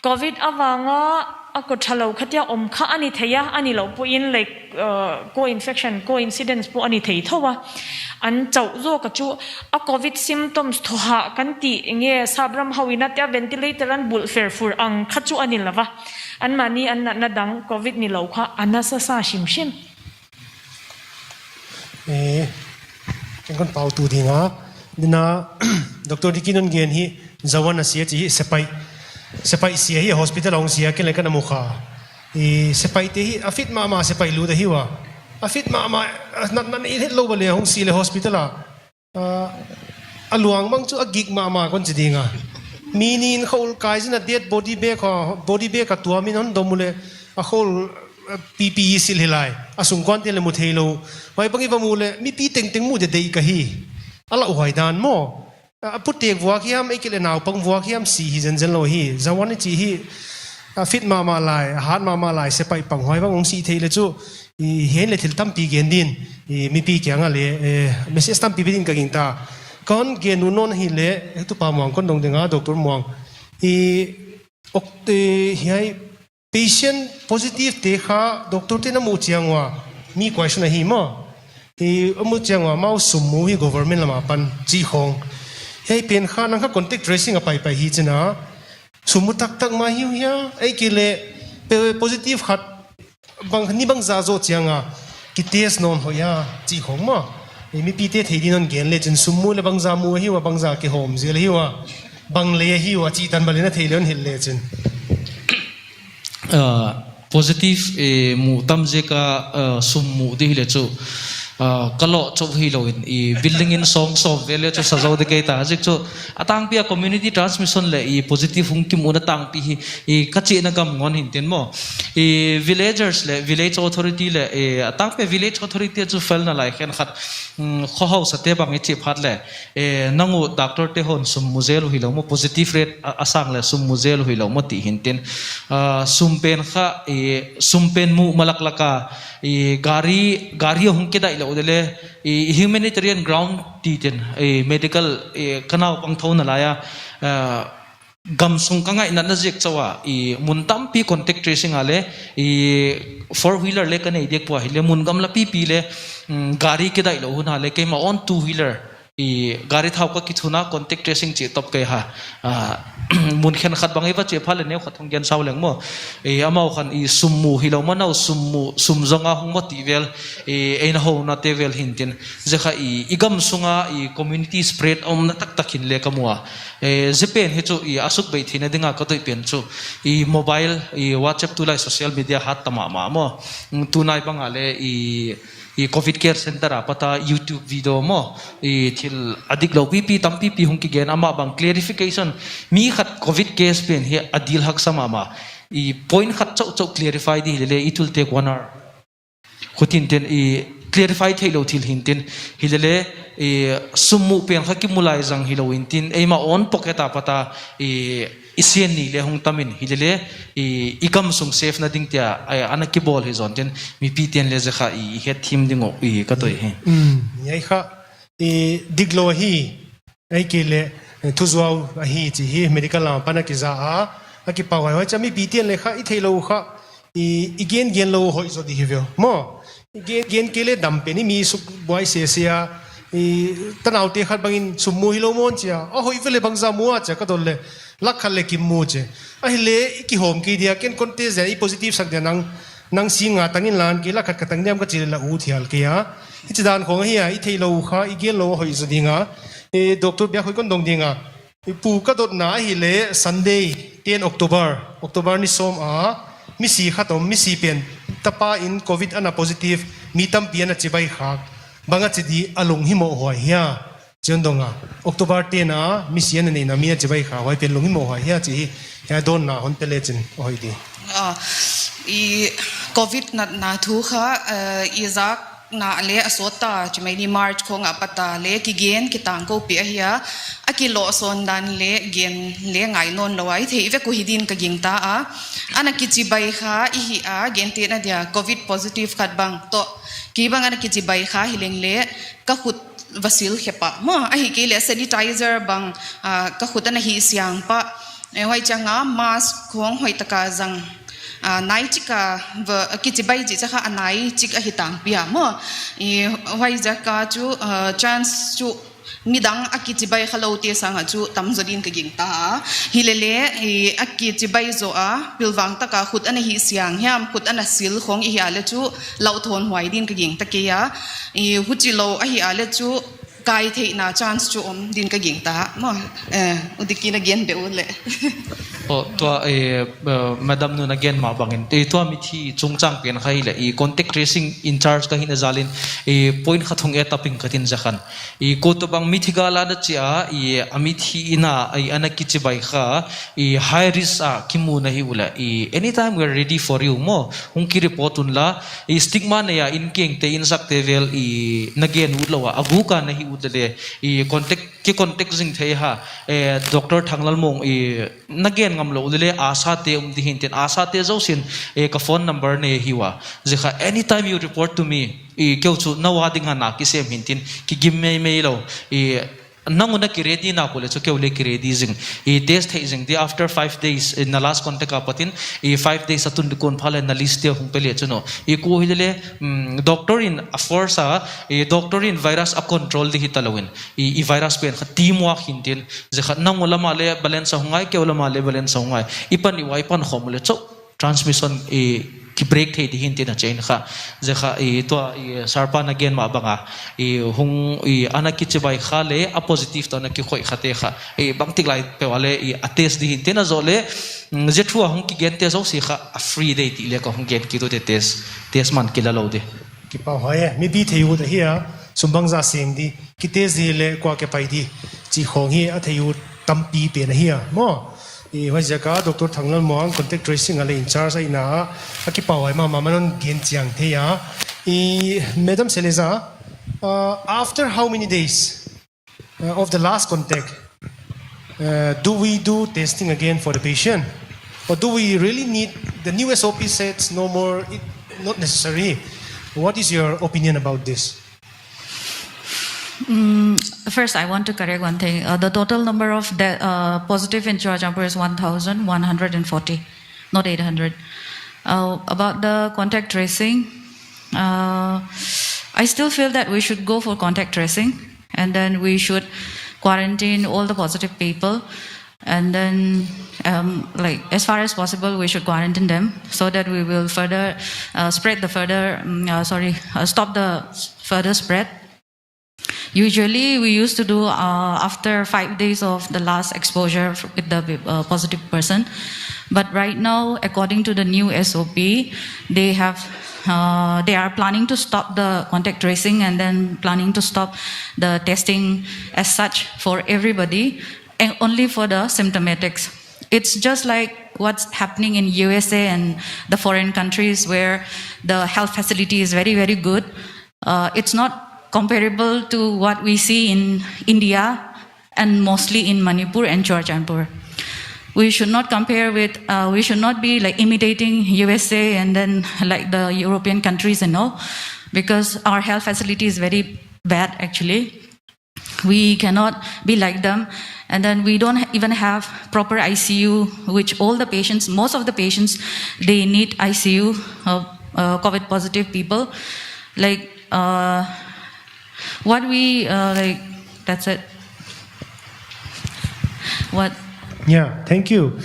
S5: covid awanga ako thalo khatia om kha ani theya ani lo po in like co infection coincidence po ani thei thowa an chau zo ka chu a covid symptoms thoha kan ti nge sabram hawina tia ventilator an bul fer fur ang kha chu ani lawa an mani an na dang covid ni lo kha anasa sa shim
S2: kan kon pau tu dinga dina doctor dikinon gen hi zawana sia chi sepai sia hi hospital ong sia ke lekan amukha sepai te hi afit mama sepai lu da hiwa afit mama nan i het lo bale hong si le hospital aluang mang chu agik mama kon chidinga minin khol kai jina dead body bag ka tua min hon domule a khol PPE sil hilai asung kon te le muthelo wai bangi bamule mi pi teng mu de dei ka hi ala uhai dan mo putek vuak hiam ekile naw pang vuak hiam si hi zen lo hi zawani chi hi fit mama lai hat mama lai se pai pang hoi bang ong si theile chu hen le thil tam pi gen din mi pi kyanga le message tam pi bin ka ging ta kon gen nu non hi le tu pa mong kon dong denga doctor mong okte hi patient positive te kha doctor te na mu chiangwa mi question hi mo amu chiangwa mau sumu hi government lama pan chi khong hey pen kha nang kha contact tracing apai hi china sumu tak ma hiu ya ai kile positive khat bang ni bang za zo chianga ki test non hoya chi khong ma mi pi te thei din on gen le chin sumu le bang za mu hi wa bang za ke hom zel hi wa bang le hi wa chi tan balina thei leon hil le chin
S3: positive mu tam je ka sum mu di le chu kalo cho hi lo in building in song vele cho sajau de ke ta jik cho atang pia community transmission le positive hung kim una tang pi hi kachi na gam ngon hin ten mo villagers le village authority le atang pe village authority chu fel na lai khen khat kho ho sa te bang chi phat le nangu doctor te hon sum muzel hi lo mo positive rate asang le sum muzel hi lo mo ti hin ten sum pen kha sum pen mu malaklaka gari hung ke dai lo dele humanitarian ground titen medical kanau pang thon na laya gam sung kanga ina na jek chawa muntam pi contact tracing ale four wheeler le kanai dek po hile mun gam la pi le gari ke dai lo na le ke ma on two wheeler gari thau ka ki thuna contact tracing chi top ke ha mun khen khat bangai ba che phale ne khathong gen saw leng mo amau khan summu hilo manau sum zonga hung mati vel ein ho na te vel hintin je kha igam sunga community spread om na tak takin le kamwa jepen he chu asuk bei thina dinga ka toi pen chu mobile whatsapp tu lai social media hat tama ma mo tunai bangale COVID care center apata YouTube video mo til adik lo pp tam pp hung ki gen ama bang clarification mi khat COVID case pen he adil hak sama ma point khat chau clarify di le it will take 1 hour khutin ten clarify thailo thil hintin hilele summu pen kha ki mulai jang hilo hintin ema on pocket apata isian ni le hung tamin hilele ikam sung safe na ding tia anaki ball hi zon ten mi ptn le zakha he thim dingo ka toi he
S2: yai kha diglo hi ai ke le thuzwau hi chi hi medical la pana ki za a ki pawai wa chami ptn le kha i thailo kha igen lo hoi zo di hivyo mo gen ke le dam pe ni mi su boy se sia tanaw te khat bangin summu hilo mon chia a hoi vele bangza muwa cha ka dol le lakhal le kim mu che a le ki hom ki dia ken contest ja i positive sak de nang singa tangin lan ki lakhat ka tangniam ka chil la u thial ke ya i chidan khong hi i theilo kha i gen lo hoi zo dinga doctor bia khoi kon dong dinga pu ka dot na hi le Sunday 10 October ni som a mi si khatom mi si pen tapa in covid ana positive mi tam pian a chibai khak banga chidi alung hi mo hoi ya chondonga October 10 a mi sian nei na mi a chibai kha hoi pen lung hi mo hoi ya chi ya don na hon pele chen hoi di
S4: covid na thu kha izak na le asota chimai ni march khong apata le ki gen ki tang ko pi hiya akilo son dan le gen le ngai non lawai thei ve ko hidin ka gingta a ana ki chi bai kha i hi a gen te na dia covid positive khat bang to ki bang ana ki chi bai kha hileng le ka khut vasil hepa mo a hi ke le sanitizer bang ka khut ana hi siang pa hoi changa mask khong hoi taka jang nai chika kichibai ji cha anai chik a hitang pia mo hoi jaka chu chance chu midang akichibai khalo te sanga chu tamzodin ka gingta hilele akichibai zo a pilwang taka khut ana hi siang hiam khut ana sil khong hi ale chu lau thon hwai din ka ging take ya huchi lo a hi ale chu kai thei na chance chu om din ka gingta mo udiki na gen be ule
S3: to madam nu again ma bangin to mi thi chungchang pen khai le contact tracing in charge ka hin zalin point khathong e taping khatin zakhan ko to bang mi thigala da chia ami thi ina anaki chi bai kha high risk kimu na hi ula anytime we are ready for you mo hungki report un la stigma na ya in king te in sak te vel nagen udlawa agu ka na hi udle contact jing the ha doctor thanglal mong nagen ngam lo le asa te di hinten asa te zo sin ka phone number ne hiwa jekha anytime you report to me keu chu nawa dinga na ki sem hintin ki gimme me lo nanguna ki ready na ko le chu keu le ki ready jing test thei jing di after 5 days in the last contact apatin 5 days atun kon phale na list te hung pele chu no ko hilele doctor in force doctor in virus a control di hitalawin virus pen kha teamwork hintin je kha nangula ma le balance hungai keu la ma le balance hungai ipan khomule chu transmission ki break thei di hin tin a chain kha je kha to sarpan again ma banga hung anaki chibai kha le a positive to na ki khoi khate kha bang tik lai pe wale attest di hin tin a zole je thua hung ki gen te zo si kha a free day ti le ko hung gen ki to te test man ki la lo de
S2: ki pa hoye mi bi theu da hiya sumbang za seng di ki te zi le kwa ke pai di chi khong hi a theu tampi pe na hiya mo hoi jaka doctor thanglal moang contact tracing ale in charge ai na ki pa hoi ma manon gen chiang the ya madam Seleza after how many days of the last contact do we do testing again for the patient or do we really need the new SOP sets no more not necessary. What is your opinion about this?
S6: First, I want to correct one thing. The total number of positive in Churachandpur is 1,140, not 800. About the contact tracing, I still feel that we should go for contact tracing, and then we should quarantine all the positive people, and then like as far as possible we should quarantine them so that we will further stop the further spread. Usually we used to do after 5 days of the last exposure with the positive person, but right now according to the new SOP they are planning to stop the contact tracing and then planning to stop the testing as such for everybody and only for the symptomatics. It's just like what's happening in USA and the foreign countries where the health facility is very, very good. It's not comparable to what we see in India and mostly in Manipur and Churachandpur. We should not compare with, we should not be like imitating USA and then like the European countries and all, because our health facility is very bad actually. We cannot be like them. And then we don't even have proper ICU, which all the patients, most of the patients, they need ICU, COVID positive people. Like, what we, like, that's it. What?
S2: Yeah, thank you.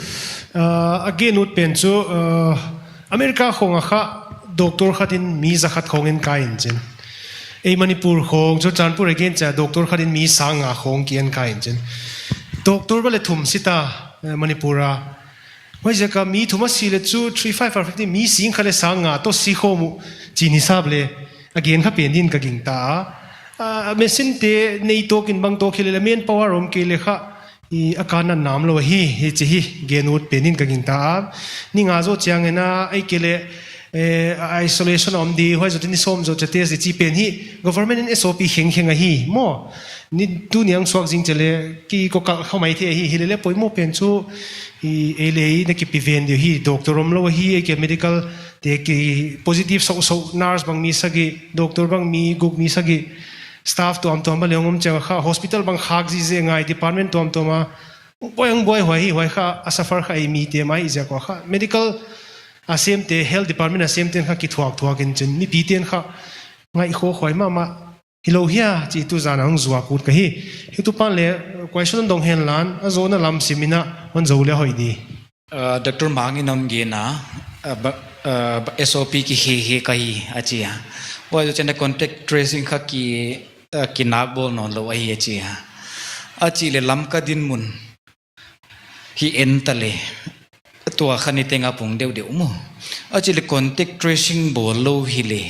S2: Again, ut penso, America khonga kha doctor khatin mi zakhat khongen kain chen. Manipur khong Churachandpur again cha doctor khatin mi sanga khong kian kain chen. Doctor bale thum sita Manipura. Hoi jaka mi thuma sile chu 3550 mi sing khale sanga to si khomu chini sable again kha pendin ka ging ta. Mesin te nei to kin bang to khile men power rom ke le kha akana nam lo hi chi genut penin ka ging ta ni nga zo chiang ena ai kele isolation om di hoi zo tin som zo chates chi pen hi government in SOP heng hi mo ni tu niang swak jing chele ki ko ka khomai the hi hilele poimo pen chu ele na ki piven de hi doctor om lo hi ke medical te ki positive so nurse bang mi sagi doctor bang mi guk mi sagi staff to am ba leongom cha kha hospital bang khak ji je ngai department to ma boy hoi kha asafar kha mi te mai ja ko kha medical asem te health department asem ten kha ki thuak in chen ni pi ten kha ngai kho khoi ma hilo hia chi tu zan ang zuwa kut ka hi tu pan le question dong hen lan azona lam simina on zo le hoi di
S1: Dr. Mangi nam ge na SOP ki he kai achia wa jo chen contact tracing kha ki nak bol non lo ai achia achi le lam ka din mun hi entale tua khani tenga pung deu mo achi le contact tracing bol lo hi le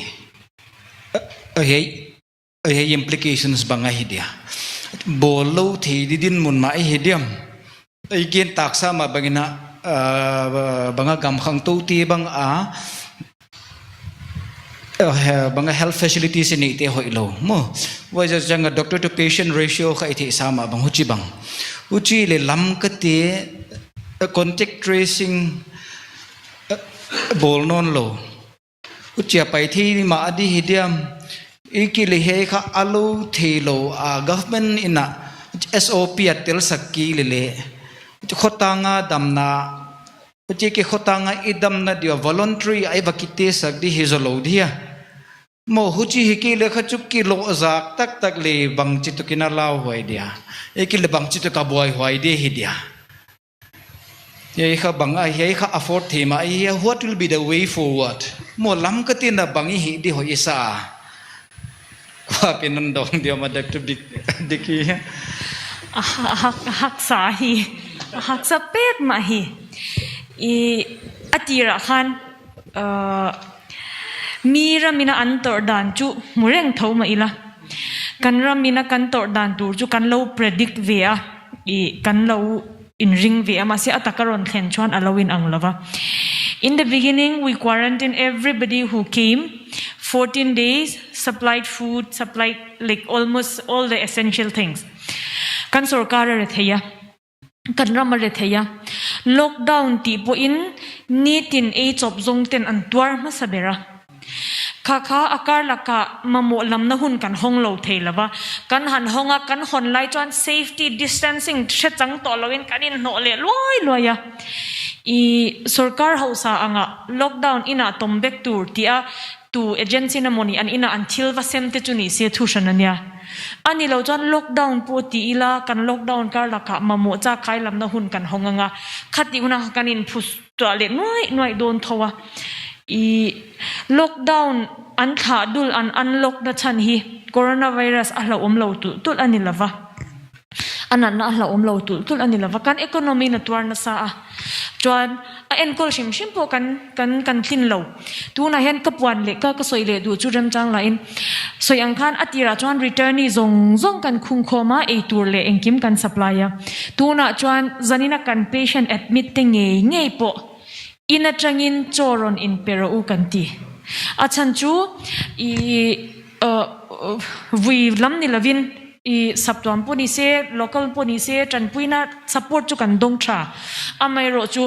S1: hey implications banga hi dia bol lo thi din mun ma hi diam ai gen taksa ma bangina banga gam khang to ti bang banga health facilities ni te hoi lo mo wa janga doctor to patient ratio kha thi sama bang hu chi bang uchi le lam ka te contact tracing bol non lo uchi pai thi ma adi hidiam ikili he kha alu thelo government ina SOP atel sakki le khotanga damna uchi ke khotanga idam na dia voluntary ai bakite sak di hizolo dia mo huchi hiki le khachuk ki lo azak tak le bang chitu kina law hoi dia ekile bang chitu ka boy hoi de hi dia ye kha banga ye kha afford thema ye what will be the way forward mo lam ka tin na bangi hi di ho isa kwa pinan dong dia ma Dr. Diki
S5: hak sa hi hak sa pet ma hi I atira khan mira mina antor dan chu mureng thau ma ila kan ramina kan tor dan tur chu kan lo predict via I kan lo in ring via ma se atakaron khen chuan alowin ang lava. In the beginning we quarantined everybody who came 14 days, supplied food, supplied like almost all the essential things. Kan sarkar retheya kan ram retheya lockdown ti po in nitin a chop zong ten an twar ma sabera kha akar laka mamo lam na hun kan hong lo theilawa kan han honga kan hon lai chuan safety distancing she chang to loin kanin no le loi loya I sarkar hausa anga lockdown ina tombek tur tia tu agency na moni an ina until va semte chuni se thushan ania ani lo chuan lockdown po ti ila kan lockdown kar laka mamo cha khai lam na hun kan honganga khati una kanin phus to le noi don thowa I lockdown an kha dul an unlock na chan hi coronavirus ahla omlo tul ani lava anan na ahla omlo tul ani lava kan economy na twar na sa chuan a enkol shim po kan thin lo tu na hen kapwan le ka soi le du chu rem chang la in soi ang khan atira chuan returnee zong kan khung khoma e tur le engkim kan supply ya tu na chuan zanina kan patient admit te ngei po ina changin choron in pero u kanti achan chu I we lam ni lavin I saptuam puni se local puni se chanpuina support chu kan dong tha amai ro chu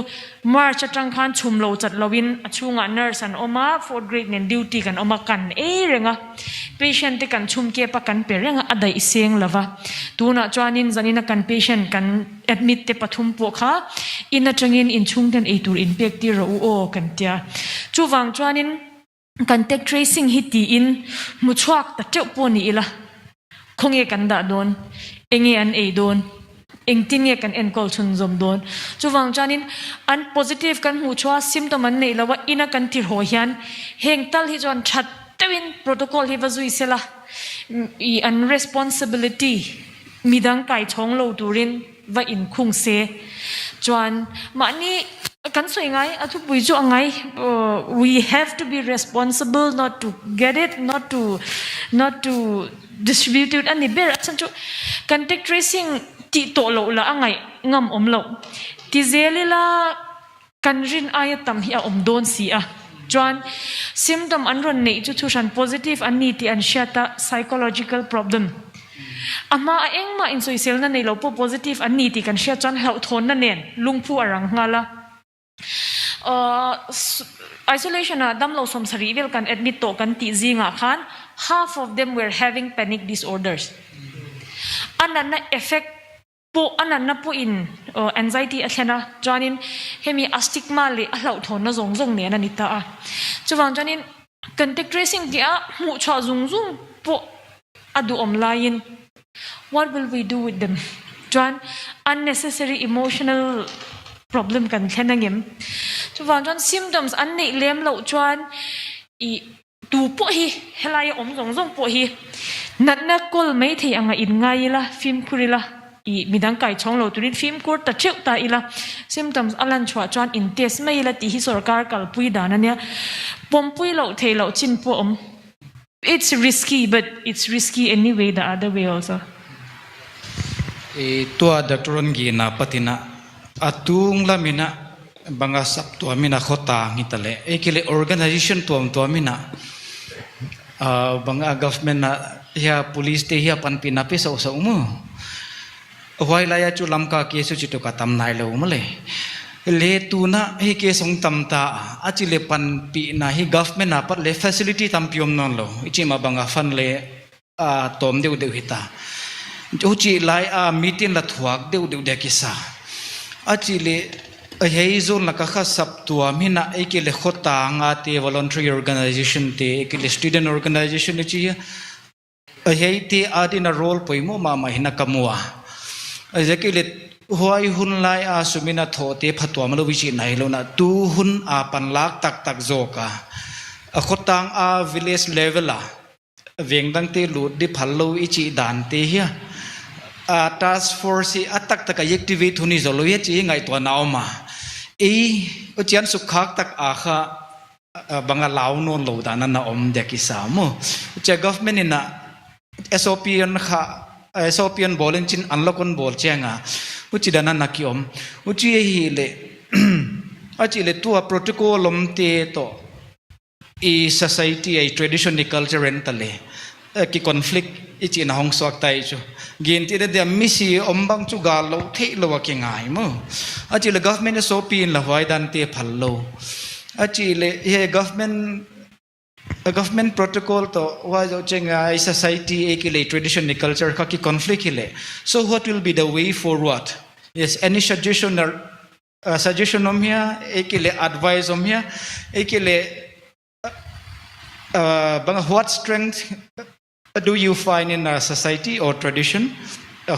S5: march atang khan chumlo chat lovin achunga nurse an oma 4th grade nen duty kan oma kan renga patient te kan chumke pa kan perenga adai iseng lava tuna chuanin zanina kan patient kan admit te pathum po kha ina changin in chungten e tur in pek ti ro o kan tia chuwang chuanin contact tracing hiti in muchwak ta teu po ni ila khonge kan da don enge an e don engtin nge kan enkol chun zom don chuwang chanin an positive kan hu chwa symptom an nei lawa ina kan tir ho hian heng tal hi jon that tewin protocol hi wazui sela I an responsibility midang kai chong lo turin va in khung se chuan mani kan soi ngai atu pui chu angai we have to be responsible not to get it not to distribute it ani ber chan chu contact tracing ti to lo la angai ngam om lo ti zelila kanrin ayatam hi om don si a chuan symptom an ron nei chu thushan positive an ni ti an shata psychological problem ama engma in soisel na nei lo po positive an ni ti kan shia chan hau thon na nen lungphu arang ngala isolation dam lo som sari vel kan admit to kan ti zinga khan half of them were having panic disorders anana effect po anana po in anxiety athena jonin hemi astigma le ahlau thon na zong ne na nita a chuwang jonin contact tracing dia mu cha zung po adu online what will we do with them John unnecessary emotional problem kan thenangem chuwang jon symptoms an nei lem lo chuan I tu po hi helai om zong po hi natna kol mai thei anga in ngai la film kurila I midang kai chong lo turin film kur ta cheu ta ila symptoms alan chwa chuan in test mai la ti hi sarkar kal pui dana nia pompui lo thei lo chin po om it's risky but it's risky anyway the other way also
S1: tua doctoron gi na patina atung lamina banga sap to amina khota ngitale ekile organization to amina banga government na ya police te ya pan pinapi sa umu hoi la ya chu lamka ke su chitu ka tam nai lo male le tu na he ke song tam ta achile pan pi na hi government na pat le facility tam piom non lo ichi ma banga fan le tom deu hita uchi lai meeting la thuak deu de kisa achile hei zon la ka kha sap tua mina ekile khota nga te voluntary organization te ekile student organization chi hei te adina role poimo ma hina kamua ekile huai hun lai a sumina thote phatwa malo wichi nai lo na tu hun a pan lak tak tak zoka a khotang a village level a veng dang te lut di phallo ichi dan te hi a task force atak tak activate huni zolo ye chi ngai to nauma e uchian sukhak tak a kha banga law non lo dana na om de ki samo che government ina SOPN kha SOPN bolen chin anlokon bol chenga uchi dana nakiom uchi hi le achi le tua protocol om te to e society a tradition ni culture rentale ki conflict ichi na hong sok tai chu gin ti de misi ombang chu ga lo the lo ki ngai mo achi le government SOPN la hwai dan te phallo achi le he government protocol to was chenga society ekile tradition ni culture ka ki conflict ile so what will be the way forward yes any suggestion or suggestion om here ekile advice om here ekile bang what strength do you find in our society or tradition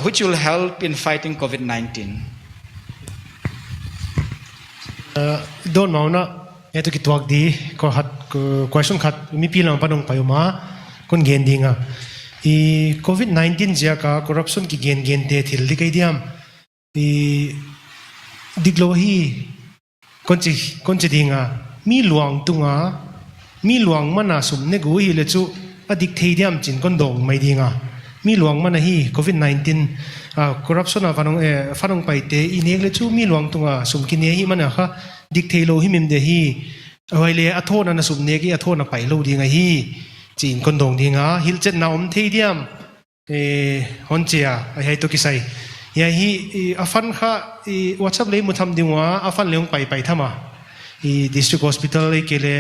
S1: which will help in fighting COVID-19
S2: don't know na eto ki tuak di ko hat question khat mi pilang panong payuma kon gen dinga i COVID-19 ja ka corruption ki gen te thil di kai diam i diglo hi kon chi dinga mi luang tunga mi luang mana sum ne gu hi le chu adik thei diam chin kon dong mai dinga mi luang mana hi COVID-19 corruption a fanong pai te i nek le chu mi luang tunga sum ki ne hi mana kha dik thei lo hi mim de hi hoile athon na sum ne ki athon na pai lo dinga hi chin kon dong dinga hil chet na om thei diam hon chia ai hai to ki sai ya hi afan kha whatsapp le mu tham dingwa afan leong pai thama i district hospital ke le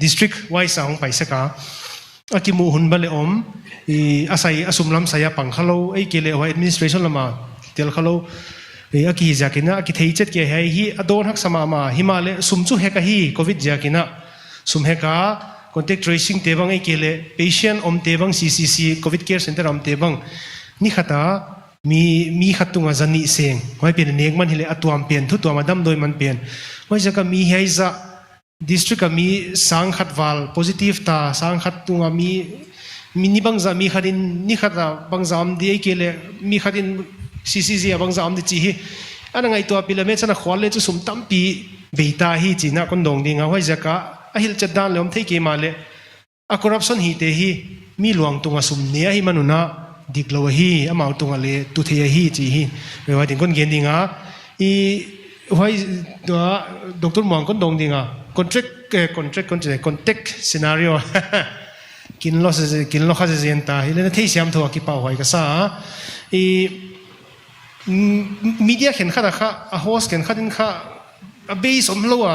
S2: district wise ang pai saka akimu hun bale om i asai asumlam saya pangkhalo ai ke le administration lama tel khalo aki jakina aki thei chet ke hai hi adon hak sama ma himale sumchu heka hi covid jakina sum heka contact tracing te bang ai ke le patient om te bang CCC covid care center om te bang ni khata mi khatunga zani seng hoi pen nek man hile atuam pen thu tuam adam doi man pen hoi jaka mi heiza district mi sang khatwal positive ta sang khatunga mi ni bangza mi khadin ni khata bangzam di ke le mi khadin CCC abang zam di chi hi ana ngai to pilame chana khwal le chu sum tampi beita hi china kon dong dinga hoi jaka ahil chadan lom thei ke male a corruption hi te hi mi luang tunga sum ne hi manuna diklo hi amau tunga le tu thei hi chi hi wa din kon gen dinga I hoi Dr. Muang kon dong dinga contact scenario kin lo kha zen ta hi le thei siam tho ki pau hoi ka sa I media khen khada kha a host khen khadin kha a base om lowa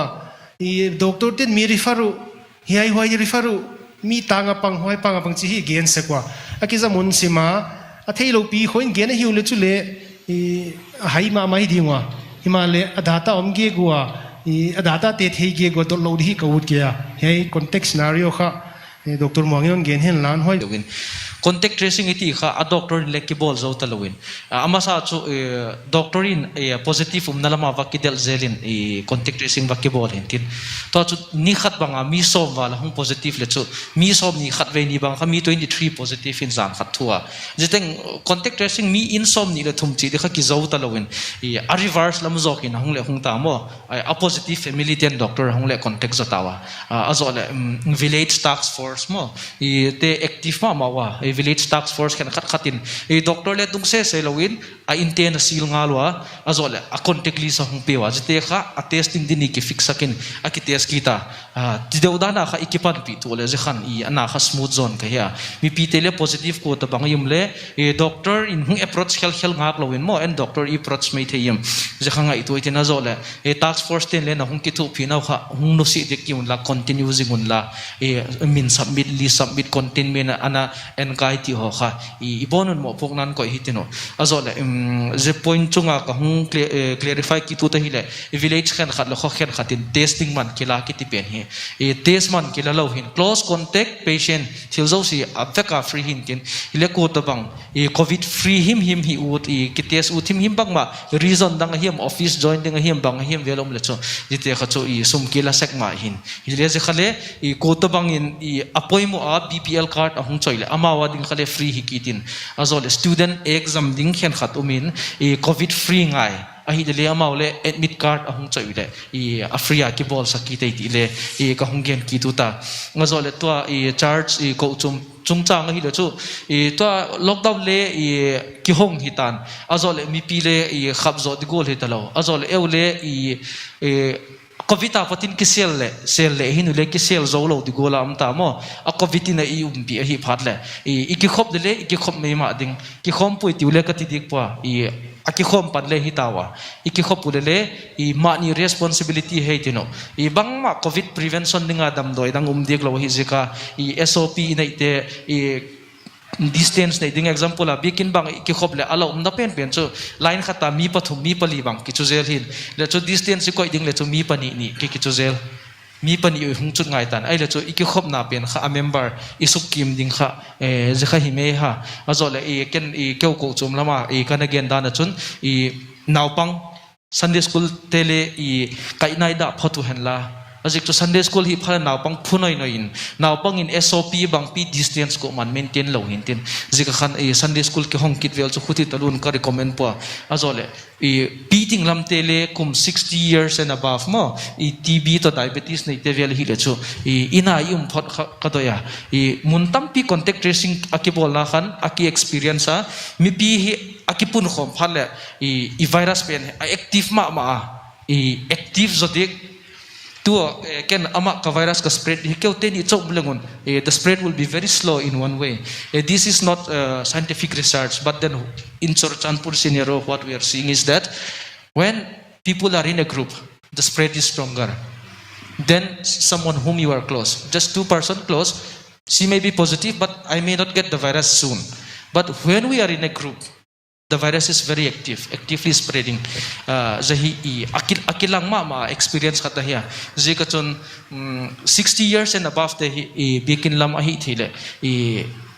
S2: I doctor tin mi referu hi hoi referu mi tanga pang chi hi gen se kwa akiza mun sima a thailo pi khoin gen hi ule chule hai ma mai dingwa himale adata om ge gwa adata te thei ge go to lo hi ka ut ke hey context scenario kha Dr. Muang gen hen lan hoi
S3: contact tracing iti kha a doctor in lekki bol zo talawin amasa chu doctor in positive nalama vakidel zelin contact tracing vakki bol hintin to chu ni khat banga mi som wala hung positive le chu mi som ni khat ve ni bang kha mi 23 positive in zan khat thua jiteng contact tracing mi in som ni le thum chi de kha ki zo talawin a reverse lam zo kin hung le hung ta mo a positive family ten doctor hung le contact zotawa azole village task force mo te active ma wa village task force kan khatin doctor le dung se lowin a inten sil ngalwa azole a contact list hung pewa jite kha a testing dini ki fix sakin a ki test kita tideudana kha ikipan pi to le je khan ana kha smooth zone ka ya mi pi tele positive ko ta bangim le doctor in hung approach khel ngak lowin mo and doctor approach mai theyim je khanga itu itina zole task force ten le na hung ki thu phina kha hung no si de ki un la continue jingun la min submit content mena ana and kai ti ho kha I ibonun mo phok nan ko hitino azole je point chunga ka hung clarify ki tu ta hi le village khan khat lo kho khan khatin testing man kila ki ti pen hi test man kila lo hin close contact patient thilzo si apeka free hin tin ile ko ta bang covid free him hi ut ki test ut him bang ma reason dang him office join ding him bang him velom le cho jite kha cho sum kila sek ma hin ile je khale ko ta bang in appointment a BPL card ahung choile amawa ding khale free hi kitin azole student exam ding khen khat umin covid free ngai ahi de le amaule admit card ahung choile afria ki bol sakite ti le ka hungen ki tu ta ngazole to charge ko chung chang hi le chu to lockdown le ki hong hitan azole mi pi le khabzo di gol hitalo azole eule Kavita patin kisel le hinu le kisel zolo di gola amta mo a kaviti na bi hi phatle iki khop de le iki khop me ma ding ki khom pui tiule ka ti dik pa aki khom pan le hitawa iki khop pu le ma ni responsibility he tino bang ma covid prevention dinga dam doi dang dik lo hi zika SOP nei te distance nei ding example a bikin bang ki khop le alo na pen chu line khata mi pathum mi pali bang ki chu zel hin le chu distance ko ding le chu mi pani ni ki chu zel mi pani hung chut ngai tan ai le chu ki khop na pen kha a member isuk kim ding kha je kha hi me ha azole ken keu ko chum lama kan again dan chun naupang Sunday school tele kai nai da photu hen la Ajik to Sunday school hi phala naupang phunoi noin naupang in SOP bang pi distance ko man maintain lo hintin jika khan Sunday school ke hong kit vel chu khuti talun ka recommend po azole beating lam tele kum 60 years and above mo TB to diabetes nei te vel hi le chu ina phot ka to ya muntam pi contact tracing akibol na khan aki experience a mi pi hi akipun khom phale virus pen active ma active zodik ken ama ka virus ka spread hikeu ni chok blengon the spread will be very slow in one way this is not scientific research but then in Chanpur scenario what we are seeing is that when people are in a group the spread is stronger than someone whom you are close just two person close she may be positive but I may not get the virus soon but when we are in a group the virus is very actively spreading zahi akilang ma experience kata hiya zika chun 60 years and above the bikin lam ahi thile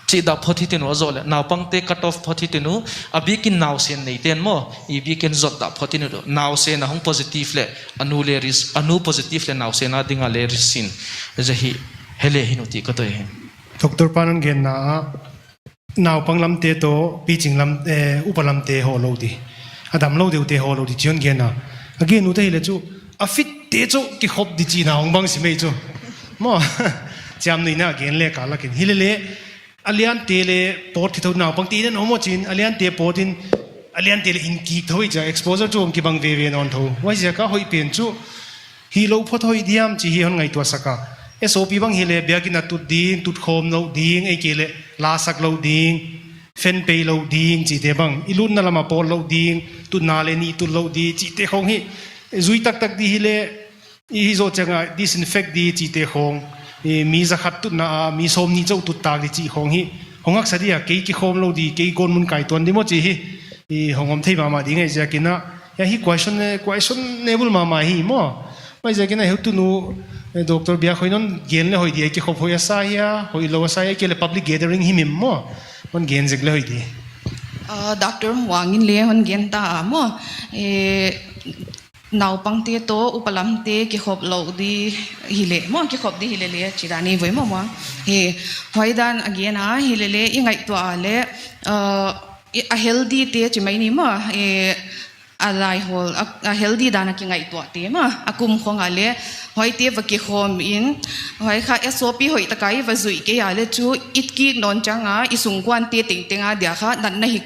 S3: chi da phothi ten ozole naw pangte cut off phothi tenu abikin naw sen nei ten mo bikin zot da phothi nu naw sen hong positive le anu positive le naw sen adinga le risin zahi hele hinuti kato hen
S2: Dr. Panan gen na Now panglam te to pitching lam upalam te ho lo di adam lo de te ho lo di jon gen na again u te le chu a fit te chu ki khop di chi na ong bang si mei chu mo jam ni na gen le ka la kin hilele alian te le pot thi tho na pang ti na no mo chin alian te potin alian te le in ki thoi ja exposure chu ki bang ve ve non tho wai ja ka hoi pen chu hi lo pho thoi diam chi hi hon ngai to saka SOP bang hi le biakin atut ding tut khom no ding ai ke le la sak lo ding fen pe lo ding chi te bang ilun na lama pol lo ding tu na le ni tu lo di chi te khong hi zui tak tak di hi le i zo changa disinfect di chi te khong mi za khat tu na mi som ni chau tu ta di chi khong hi hongak sadia ke ki khom lo di ke gon mun kai ton di mo chi hi hongom thei ma di ngai ja kina ya hi question nebul ma hi mo mai ja kina he tu nu Doctor bia khoinon gen le hoi di ki khop hoya sa ya hoi lo sa ya ke le public gathering hi mim mo mon gen jek le hoi di
S4: Dr. Wangin le hon gen ta mo naw pang te to upalam te ki khop lo di hile mo ki khop di hile le chirani voi mo hoi dan again hile le ingai to ale a healthy te chimai ni mo alai hol a healthy dana ki ngai to te ma akum khong ale hoi te va ki khom in hoi kha SOP hoi takai va zui ke ale chu itki non changa isung kwan te ting tenga dia kha nan na hi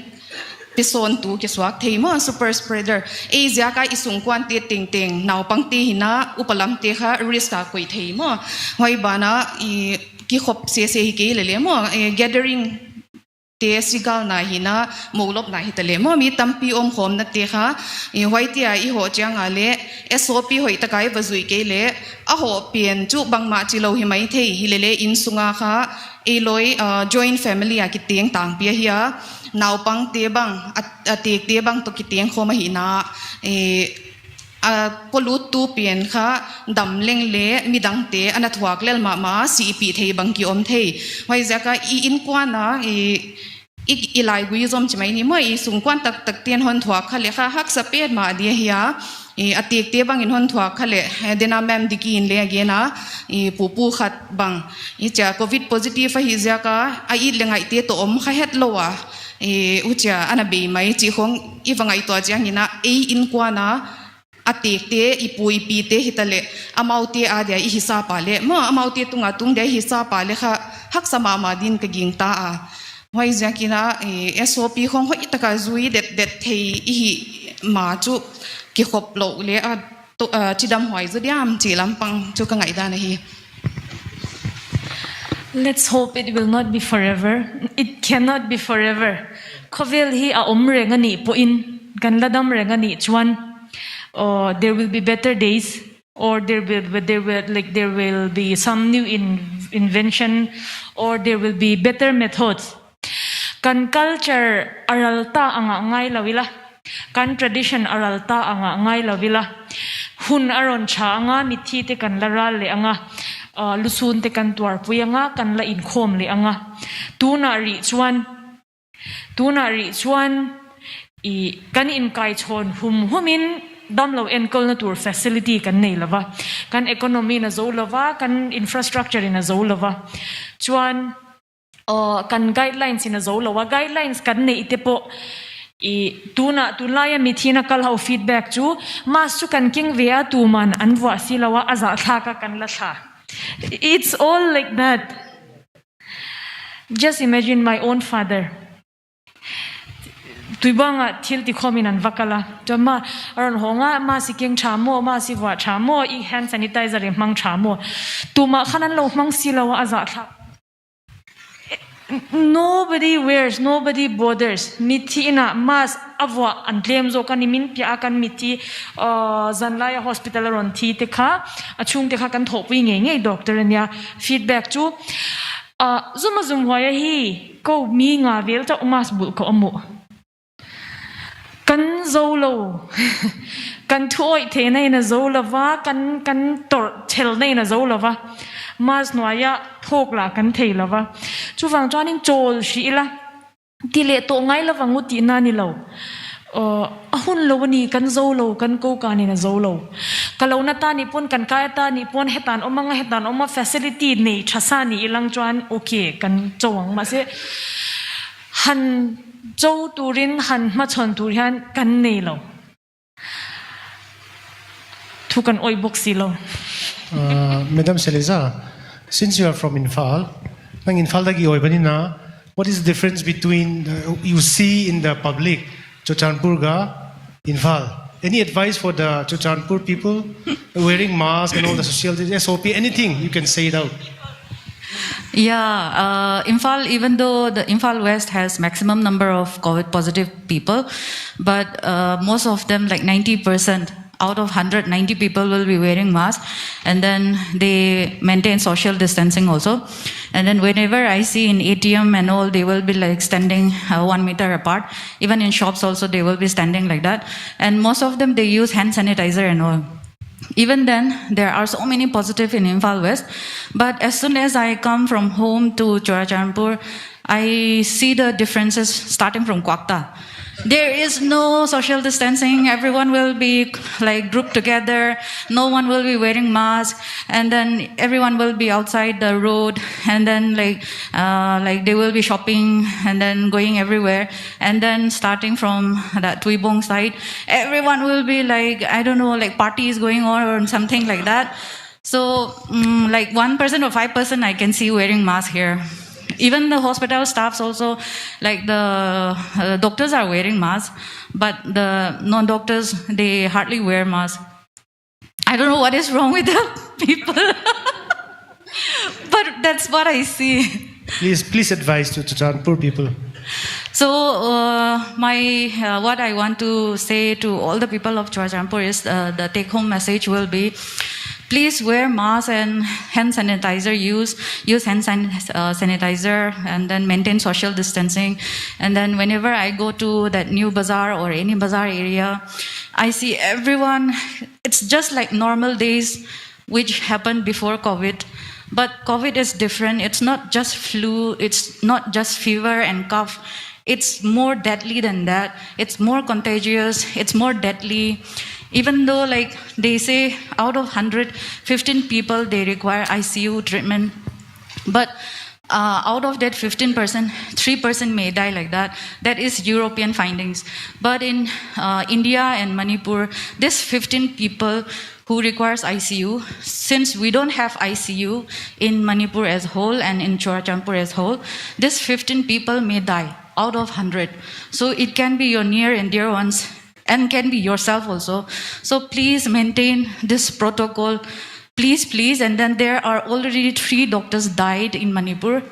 S4: pison tu ke swak thei ma super spreader asia ka isung kwan te ting ting naw pang te hina upalam te kha risk ka koi thei ma hoi bana ki khop se hi ke le mo gathering te sigal na hina molop na hitale mo mi tampi om khom na te kha I white ya I ho chang ale SOP hoi takai bazui ke le a ho pian chu bangma chi lo hi mai the hi le in sunga kha e loi joint family a ki tiang tang pia hi naw pang te bang atek te bang to ki tiang khoma hi na polut tu pian kha dam leng le midang te anathwak lel ma CP thei bang ki om thei hoi zaka I in kwa na I lai gui zom chmai ni mo I sung kwan tak tian hon thwak kha le kha hak sa pet ma dia hiya atek te bang in hon thwak kha le dena mem diki in le agena pupu khat bang cha covid positive hi zaka ai lengai te to om kha het lowa ucha anabe mai chi khong iwangai to jang ina in kwa na atek te ipui pi te hitale amauti adia I hisa pale mo amauti tunga tung de hisa pale kha hak sama ma din ka ging ta a hoi zakina SOP khong hoi taka zui det thei hi ma chu ki khop lo le a to chidam hoi zu diam chi lampang chu ka ngai da na hi.
S5: Let's hope it will not be forever. It cannot be forever. Khovil hi a omre ngani po in kan ladam rengani chuan there will be better days or there will be some new invention or there will be better methods. Kan culture aralta anga ngai lawila kan tradition aralta anga ngai lawila hun aron cha anga mithi te kan laral le anga lusun te kan tuar puyanga kan la in khom le anga tuna ri chuan I kan in kai chon humin damlo enkol na tour facility kan nei lava kan economy na zo lava kan infrastructure in a zo lava chuan kan guidelines in a zo lava guidelines kan nei te po tulaya mithina kal ho feedback chu mas chu kan king vea tu man anwa silawa aza thaka kan la tha it's all like that. Just imagine my own father tuibanga thil ti khomin an vakala tama aron honga ma siking chamo ma siwa chamo I hand sanitizer mang chamo tuma khanan lo mang silawa aza tha nobody wears, nobody bothers mithi ina mas avwa antlem zo kan min pya kan mithi zanlaya hospital ron thi te kha achung te kha kan thopui nge doctor ania feedback chu zum hoya hi ko mi nga vel ta umas bul ko amu kan zolo kan thoi the nei na zolova kan tor thel nei na zolova mas noya thok la kan theilova chu wang chaning chol shila tile to ngai lawangu ti na ni lo ahun lowani kan zolo kan ko kani na zolo kalona ta ni pon kan kaya ta ni pon hetan omanga facility nei thasani ilang chuan okay kan chawang ma se han Joe Turin Han Machon Turian kan nelo. Tukan oi boxilo.
S2: Madam Seleza, since you are from Infal, nang Infal dagi oi banina, what is the difference between you see in the public Chochanpur ga Infal? Any advice for the Chochanpur people wearing mask and all the social SOP? Anything you can say it out.
S6: Yeah, Imphal, even though the Imphal West has maximum number of COVID positive people, but most of them, like 90% out of 190 people will be wearing masks, and then they maintain social distancing also. And then whenever I see in ATM and all, they will be like standing 1 meter apart. Even in shops also, they will be standing like that. And most of them, they use hand sanitizer and all. Even then, there are so many positive in Imphal West. But as soon as I come from home to Churachandpur, I see the differences starting from Kwakta. There is no social distancing. Everyone will be like grouped together. No one will be wearing masks, and then everyone will be outside the road. And then like they will be shopping and then going everywhere. And then starting from that Tuibong side, everyone will be like, I don't know, like parties going on or something like that. So like 1% or 5% I can see wearing mask here. Even the hospital staffs also, like the doctors are wearing masks, but the non-doctors, they hardly wear masks. I don't know what is wrong with the people, but that's what I see.
S2: Please advise to Chochanpur people.
S6: So what I want to say to all the people of Churachandpur is the take-home message will be, please wear mask and hand sanitizer. Use hand sanitizer, and then maintain social distancing. And then whenever I go to that new bazaar or any bazaar area, I see everyone. It's just like normal days, which happened before COVID. But COVID is different. It's not just flu. It's not just fever and cough. It's more deadly than that. It's more contagious. It's more deadly. Even though, like they say, out of 115 people, they require ICU treatment. But out of that 15%, 3% may die like that. That is European findings. But in India and Manipur, this 15 people who requires ICU, since we don't have ICU in Manipur as whole and in Churachandpur as whole, this 15 people may die out of 100. So it can be your near and dear ones, and can be yourself also. So please maintain this protocol. Please. And then there are already 3 doctors died in Manipur.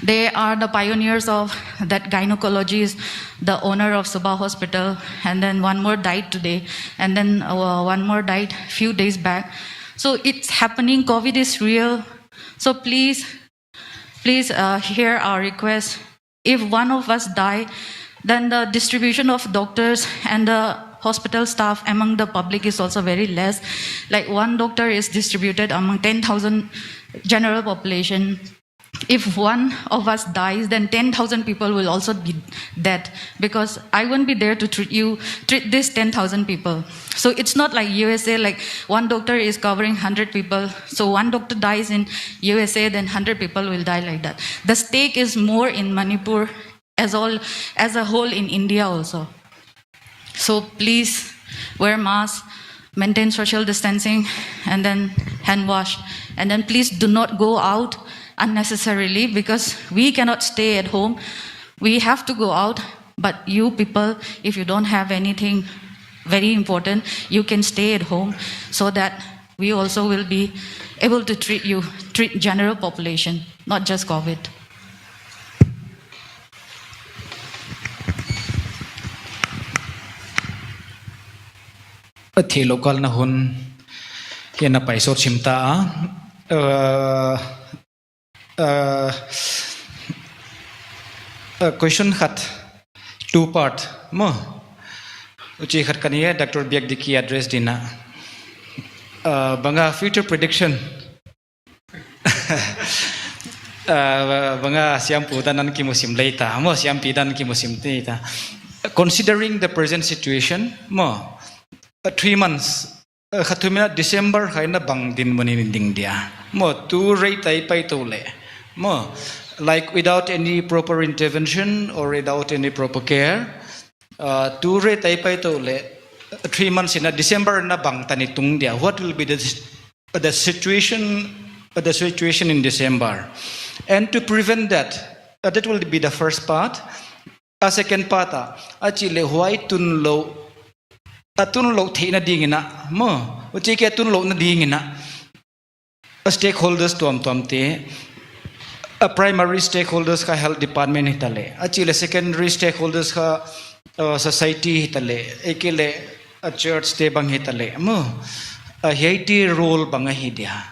S6: They are the pioneers of that gynecologist, the owner of Subha Hospital, and then one more died today, and then one more died a few days back. So it's happening. COVID is real. So please hear our request. If one of us die, then the distribution of doctors and the hospital staff among the public is also very less. Like one doctor is distributed among 10,000 general population. If one of us dies, then 10,000 people will also be dead, because I won't be there to treat these 10,000 people. So it's not like USA, like one doctor is covering 100 people. So one doctor dies in USA, then 100 people will die like that. The stake is more in Manipur as a whole in India also. So please wear masks, maintain social distancing, and then hand wash. And then please do not go out unnecessarily, because we cannot stay at home. We have to go out. But you people, if you don't have anything very important, you can stay at home, so that we also will be able to treat general population, not just COVID.
S1: Thi local na hun hian pai so chimta question khat 2 part mo uchi khat kaniya Dr. Biagdiki address dina banga future prediction banga siam pudanan ki musim leita mo siam pidan ki musim teita, considering the present situation mo 3 months khatumina December khaina bang din mani ding dia mo tu rate tai pai to le mo, like without any proper intervention or without any proper care, 2 rate tai pai to le 3 months in December na bang tani tung dia. What will be the situation in December? And to prevent that, that will be the first part. A second part, achile huai tun lo thi na dingina mo uchi ke tun lo na dingina. Stakeholders tuam te, primary stakeholders ka health department hitale, achile secondary stakeholders ka society hitale, ekile a church te bang hitale mo Haiti role bang hidia.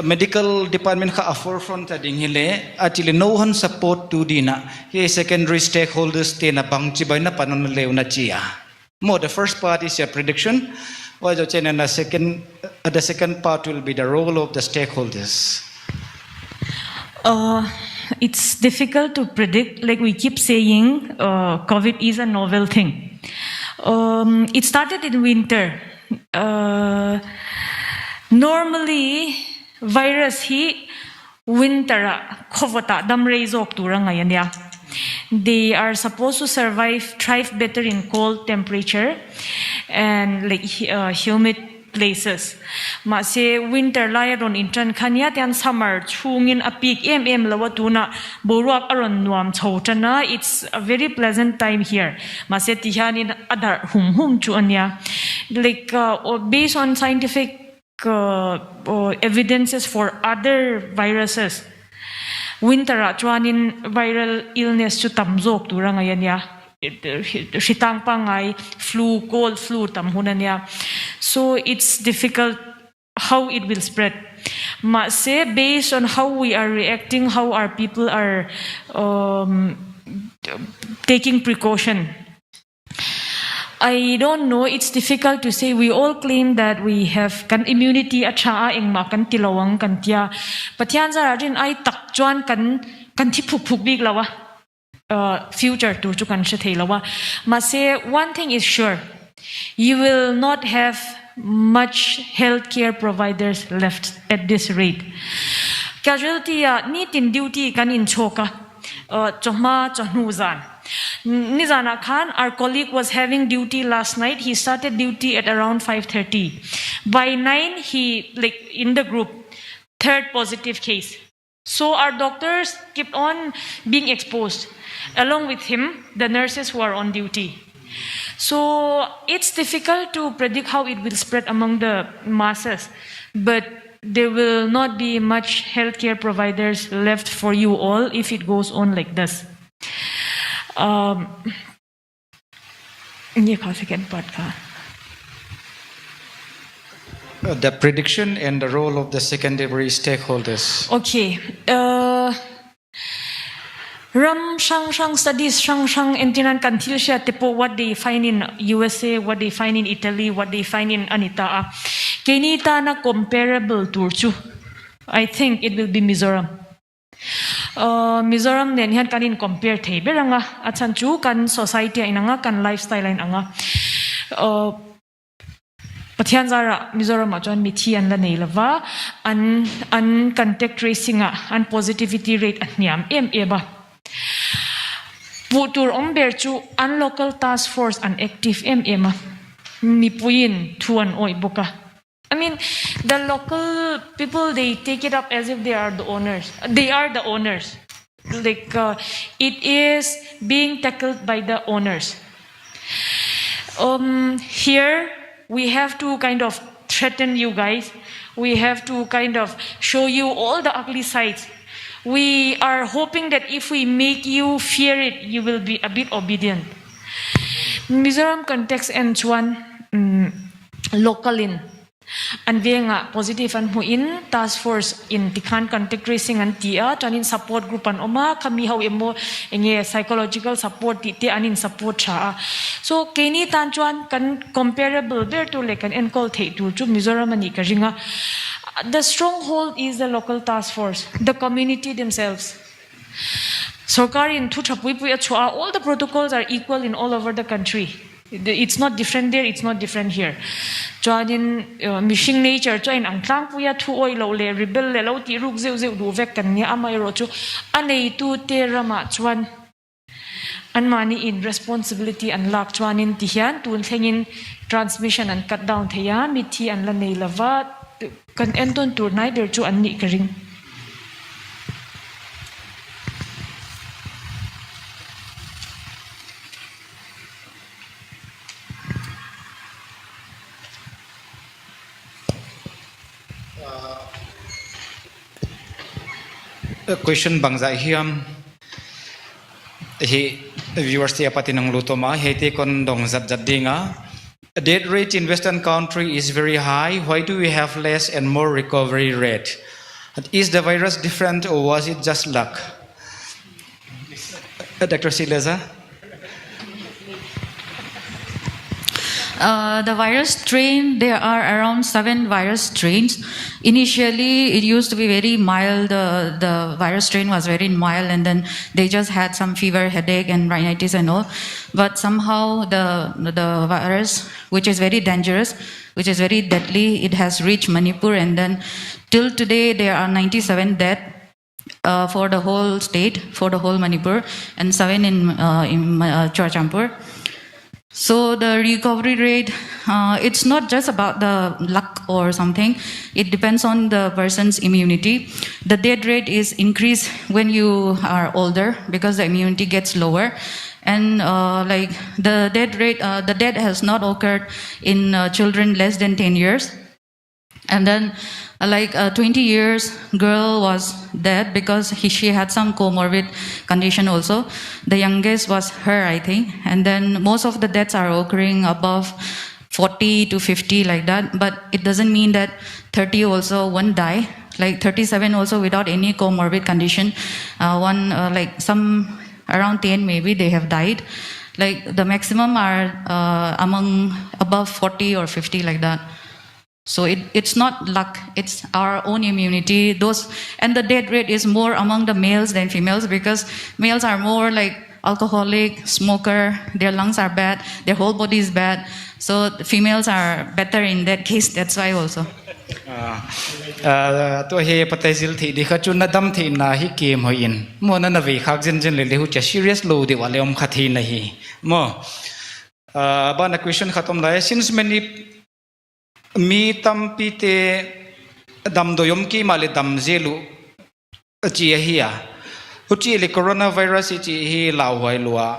S1: Medical department ka forefront ding hile, achile no one support to dina he secondary stakeholders te na bang chibay na panon leo na chia mo. The first part is your prediction. The second part will be the role of the stakeholders.
S5: It's difficult to predict. Like we keep saying, COVID is a novel thing. It started in winter. Normally, virus hi winter kovota damrei zok turanga yan. They are supposed to thrive better in cold temperature and like humid places. Ma se winter layaron intran khania tian summer chungin a peak lawatuna boruak aron nuam chotana. It's a very pleasant time here. Ma se tihanin adar hum chu anya. Like based on scientific evidences for other viruses, winter a chuanin viral illness chu tam jok tura ngaya ritang pa ngai flu cold flu tam hunania, so it's difficult how it will spread. Ma say based on how we are reacting, how our people are taking precaution, I don't know, it's difficult to say. We all claim that we have kan immunity acha eng ma kan tilawang kan tia pathian zara rin ai tak chuan kan thi phuk big lawa future to chu kan she thei lawa. Ma say one thing is sure, you will not have much healthcare providers left at this rate. Casualty ni tin duty kan in choka choma chahnu Nizana Khan, our colleague, was having duty last night. He started duty at around 5:30. By 9, he, in the group, third positive case. So our doctors kept on being exposed. Along with him, the nurses who are on duty. So it's difficult to predict how it will spread among the masses. But there will not be much healthcare providers left for you all if it goes on like this. Second part.
S1: The prediction and the role of the secondary stakeholders.
S5: Okay. Ram Shang studies Shang entinan kantil siya tipo what they find in USA, what they find in Italy, what they find in Anita. Kenita na comparable turchu. I think it will be Mizoram. Mizoram nen hian kanin compare thei beranga achan chu kan society inanga kan lifestyle inanga pathian zara Mizoram achon mithi an la nei lava an contact tracing an positivity rate atniam eba putur omber chu an local task force an active ema mi puin thuan oi boka. I mean, the local people, they take it up as if they are the owners. They are the owners. It is being tackled by the owners. Here, we have to kind of threaten you guys. We have to kind of show you all the ugly sides. We are hoping that if we make you fear it, you will be a bit obedient. Mizoram context and chuan local in. And being a positive and who in task force in Tikhan contact tracing and tia chanin support group and oma kami how emo enge psychological support ti anin support cha. So keni tanchuan kan comparable there to like an encall thei to Mizoram ani ka ringa. The stronghold is the local task force, the community themselves. Sarkar in thu thapui pui achua, all the protocols are equal in all over the country. It's not different there, it's not different here. Chuanin mishing nature chuan ang tlang puya thu oi lo le rebel le lo ti ruk zeu du vek kan ni amai ro chu anei tu te rama chuan an mani in responsibility and lak chuanin ti hian tun thlengin transmission and cut down theya mithi an la nei lava kan enton tur nai ber chu an ni ka ring.
S1: Question bangza hiam he viewers ti apati nang lutoma hete kon dong zat dinga. Death rate in Western country is very high. Why do we have less and more recovery rate? Is the virus different or was it just luck? Dr. Sileza?
S6: The virus strain, there are around 7 virus strains. Initially, it used to be very mild. The virus strain was very mild, and then they just had some fever, headache, and rhinitis and all. But somehow the virus, which is very dangerous, which is very deadly, it has reached Manipur, and then till today there are 97 deaths. For the whole state, for the whole Manipur, and 7 in Churachampur. So the recovery rate, it's not just about the luck or something. It depends on the person's immunity. The death rate is increased when you are older because the immunity gets lower. And like the death rate, the death has not occurred in children less than 10 years. And then, like a 20 years girl was dead because she had some comorbid condition also. The youngest was her, I think. And then most of the deaths are occurring above 40 to 50 like that. But it doesn't mean that 30 also won't die. Like 37 also without any comorbid condition. Like some around 10 maybe they have died. Like the maximum are among above 40 or 50 like that. So it's not luck, it's our own immunity. And the death rate is more among the males than females because males are more like alcoholic, smoker, their lungs are bad, their whole body is bad. So the females are better in that case, that's why also.
S1: To he patazil thi di khachun na dam thi na hi kem hoin mo na vi khak jin jin le le hu cha serious lo de wale om khathi nahi mo ba na question khatom lai since many mi tam pi te dam do yom ki male dam zelu chi hi ya uchi le coronavirus chi hi law hoi lua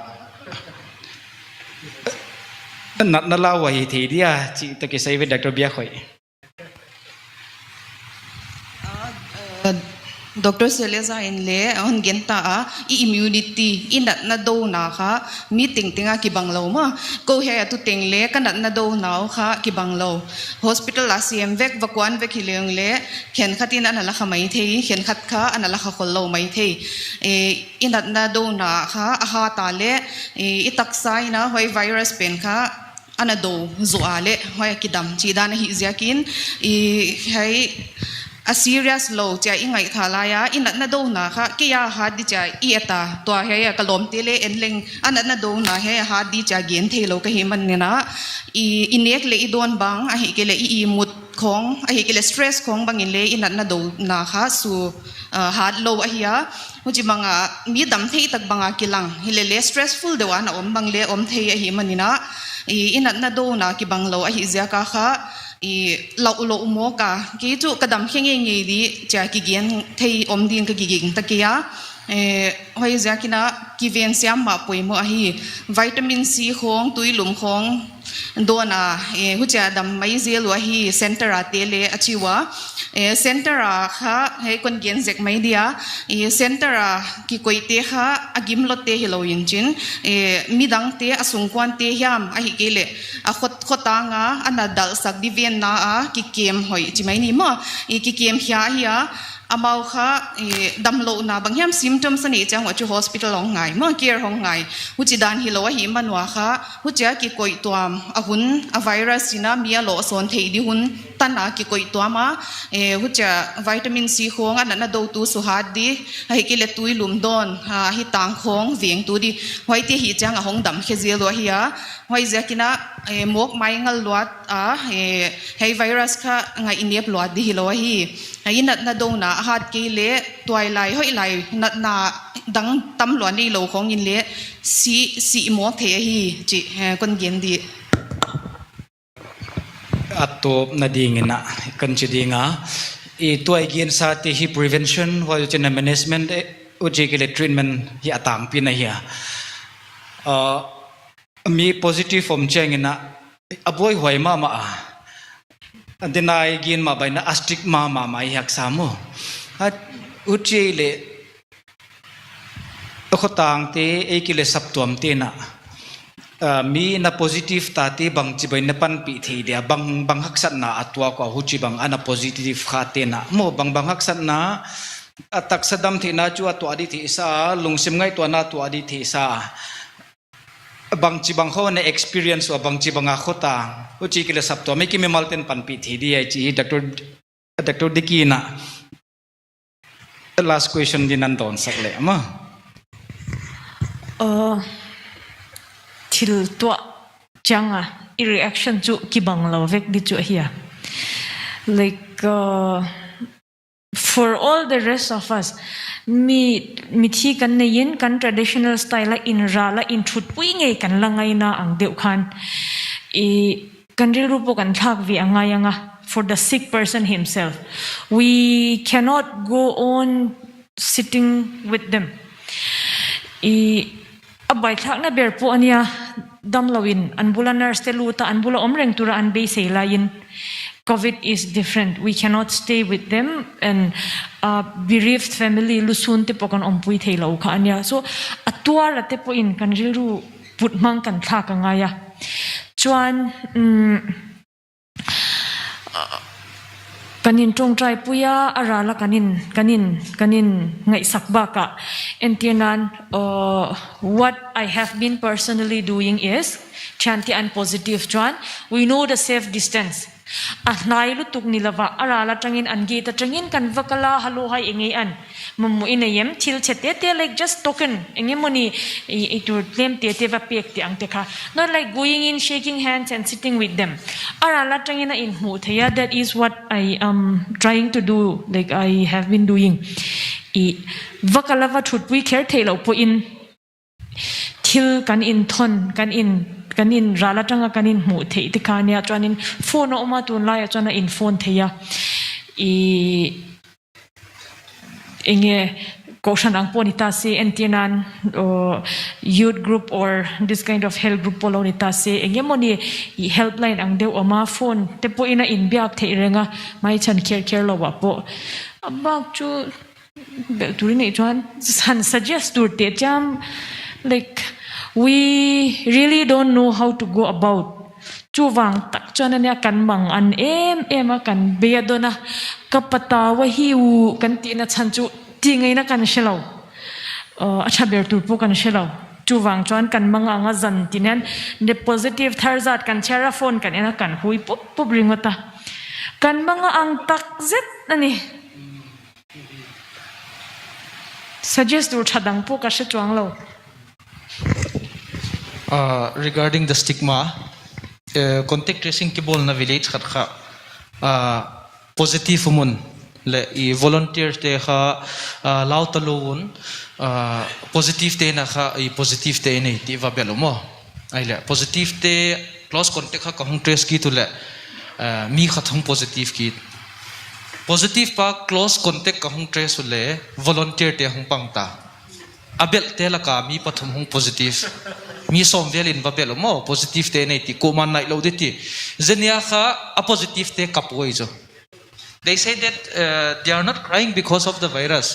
S1: nat na law hi thi dia chi ta ke sai ve Dr. Bia khoi
S4: Dr. Seleza inle on genta immunity inat na do na kha meeting tinga ki banglo ma ko he tu tengle kanat na do na kha ki banglo hospital la cm vek vakwan vek hileng le khen khatin anala kha mai thei khen khat kha anala kha khol mai thei inat na do na kha aha ta le itak sai na hoi virus pen kha anado zoale hoi kidam chi dan hi ziakin hai a serious low cha ingai thalaya inat na do na kha kiya ha di cha ieta to he ya kalom tele enleng anat na do na he ha di cha gen thelo ka hi man ne na inek le idon bang a hi ke le I mut khong a hi ke le stress khong bang in le inat na do na kha su hard low a hiya huji manga mi dam thei tak banga kilang hile le stressful de wana om bang le om thei a hi manina inat na do na ki bang lo a hi zia ka kha lo mo ka ki chu kadam khenge ngi di cha ki gen thei om din ka ki ging takia hoi zakina ki ven siam ma poi mo hi vitamin C khong tuilum khong dona hu cha dam mai zel wa hi center a tele achiwa center a kha he kon gen zek mai dia center a ki koite kha agim lote heloin chin midang te asung kwan te hiam a hi kele a khotanga ana dal sak di ven na a ki kem hoi chi mai ni mo ki kem hia amau kha damlo na bangyam symptoms ani chang wa chu hospital ong ngai ma care hong ngai hu chi dan hi lo hi manwa kha hu cha ki koi tuam a hun a virus ina mia lo son thei di hun tana ki koi tuama hu cha vitamin C khong an na do tu su hat di hi ki le tui lum don hi tang khong veng tu di hoi ti hi chang a hong dam khe zel lo hi a hoi zakina mok mai ngal luat hei virus kha ngai inep luat di hi lo hi inat na do na hat ke le toy lai hoi lai nat na dang tam lo ni lo khong in le si mo the hi chi kon gen di
S1: atop na dingina kan chi dinga toy gen sa te hi prevention while chen management uji ke le treatment hi atang pi na hi mi positive form chengina aboy hoi ma denai gin ma baina astic ma yak samo at uchile khotang te ekile saptuam te na mi na positive ta te bang chi baina pan pi the dia bang haksat na atwa ko huchi bang ana positive kha te na mo bang haksat na atak sadam the na chu atwa di thi sa lungsim ngai to na to adi thi sa bang chi bang ho na experience wa bang chi banga khota uchi kile sap to me ki me malten pan pi thi di chi Dr. Diki na the last question din nan don sakle ama
S5: thil to changa I reaction chu ki bang lo vek di chu hiya like for all the rest of us mi thi kan ne yin kan traditional style in rala in thut pui nge kan langai na ang deu khan kan ril rupo kan thak vi anga yanga for the sick person himself we cannot go on sitting with them abai thak na ber po ania dam lawin anbula nurse te luta anbula omreng tura an be sei la yin COVID is different. We cannot stay with them, and bereaved family lusun te pokan ompui thei lo kha ania. So atua rate po in kan riru putmang kan thla ka ngaya. Chuan kanin tong trai puya arala kanin ngai sakba ka. Entianan what I have been personally doing is chanti and positive chuan we know the safe distance. Ahnai lu tuk nilawa arala tangin angi ta tangin kan vakala halo hai engei an mamu inayem thil chete te like just token engemoni itur claim te va pek te ang te kha, not like going in shaking hands and sitting with them. Arala tangina in hu thaya, that is what I am trying to do, like I have been doing. Vakala va thut pui kher thelo po in thil kan in thon kan in rala tanga kanin mu thei ti khania chuanin phone oma tun lai chana in phone theya enge koshan ang ponita se entianan youth group or this kind of health group polonita se enge moni helpline ang deu oma phone te po ina in biak thei renga mai chan care lo wa po abak chu turi nei chuan san suggest tur te jam like we really don't know how to go about. Chuwang tak chuan ania kan mang an em kan beadona kapata wa hiu kan tina chanchu tingai na kan shelo acha ber tur pu kan shelo chuwang chuan kan manga nga zan tinan the positive tharzat kan chera phone kan ena kan hui pop ringota kan manga ang tak zet ani suggest ur thadang pu ka she chuang lo.
S3: Regarding the stigma, contact tracing kibol na village kha positive mun le volunteer te kha law talowun positive te na kha positive te nei ti va belo mo ai le positive te close contact kha hong trace ki tu le mi kha thong positive ki positive pa close contact ka hong trace le volunteer te hong pangta abel te la ka mi pathum hong positive mi som velin va belo mo positive te nei ti ko man nai lo de ti zenia kha a positive te kapoi jo. They say that they are not crying because of the virus,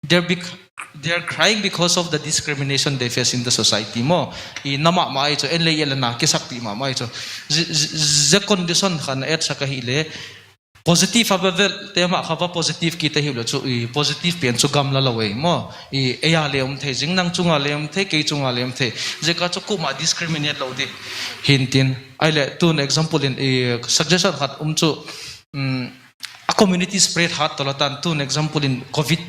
S3: they are crying because of the discrimination they face in the society mo I nama mai jo en le yela na ke sakti ma mai jo ze condition khan et sa kahile positive abavel tema khaba positive ki te hilo chu positive pen chu gamla lawei mo eya leom the jing nang chunga leom the ke chunga leom the je ka chu kuma discriminate lo de hintin aile to an example in suggestion hat chu a community spread hat tolatan to an example in covid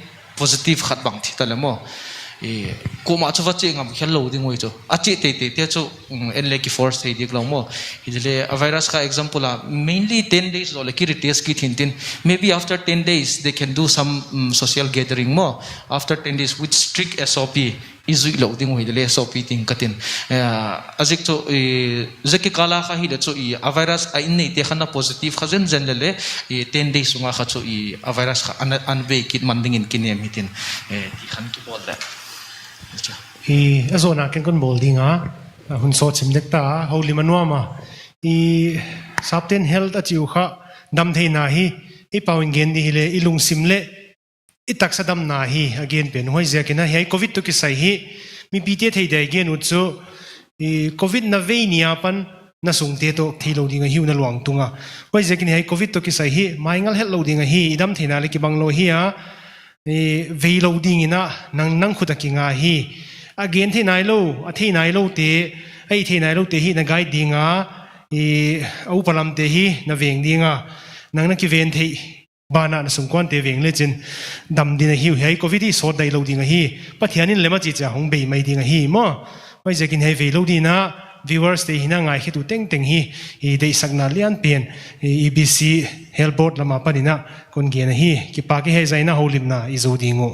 S3: positive hat bang thi talamo kuma chu va chingam hello ding oi chu achi te chu enle ki force thei dik long mo idile a virus ka example mainly 10 days lo ki test ki thintin maybe after 10 days they can do some social gathering mo after 10 days with strict SOP izui lo ding oi dile SOP ting katin azik chu zeki kala kha hi le chu a virus a in nei te khana positive khazen generally 10 days nga kha chu a virus kha anbe kit manding in kinem hitin ti khan ki bol da
S2: azona ken kon bolding hun so chimdek ta holi manwama sapten health achiu kha dam thei na hi pawin gen di hile ilung simle itak sadam na hi again pen hoi je kina hi covid to ki sai hi mi pite thei dai gen utsu covid na venia pan na sungte to thilo dinga hiu na luang tunga hoi je kini hi covid to ki sai hi maingal hel lo dinga hi idam theina le ki banglo hi vei lo ding ina nang khuta ki nga hi again the nai lo a the nai lo te ai the nai lo te hi na guide dinga au palam te hi na veng dinga nang na ki ven thei bana na sungkwan te veng le chin dam din hi hi covid so dai lo dinga hi pathianin lema chi cha hong bei mai dinga hi mo wai je kin hei vei lo dina viewers te hina ngai hitu teng teng hi dei sakna lian pen EBC helpboard lama panina kon ge na hi ki pa ki he zaina holim na izo dingo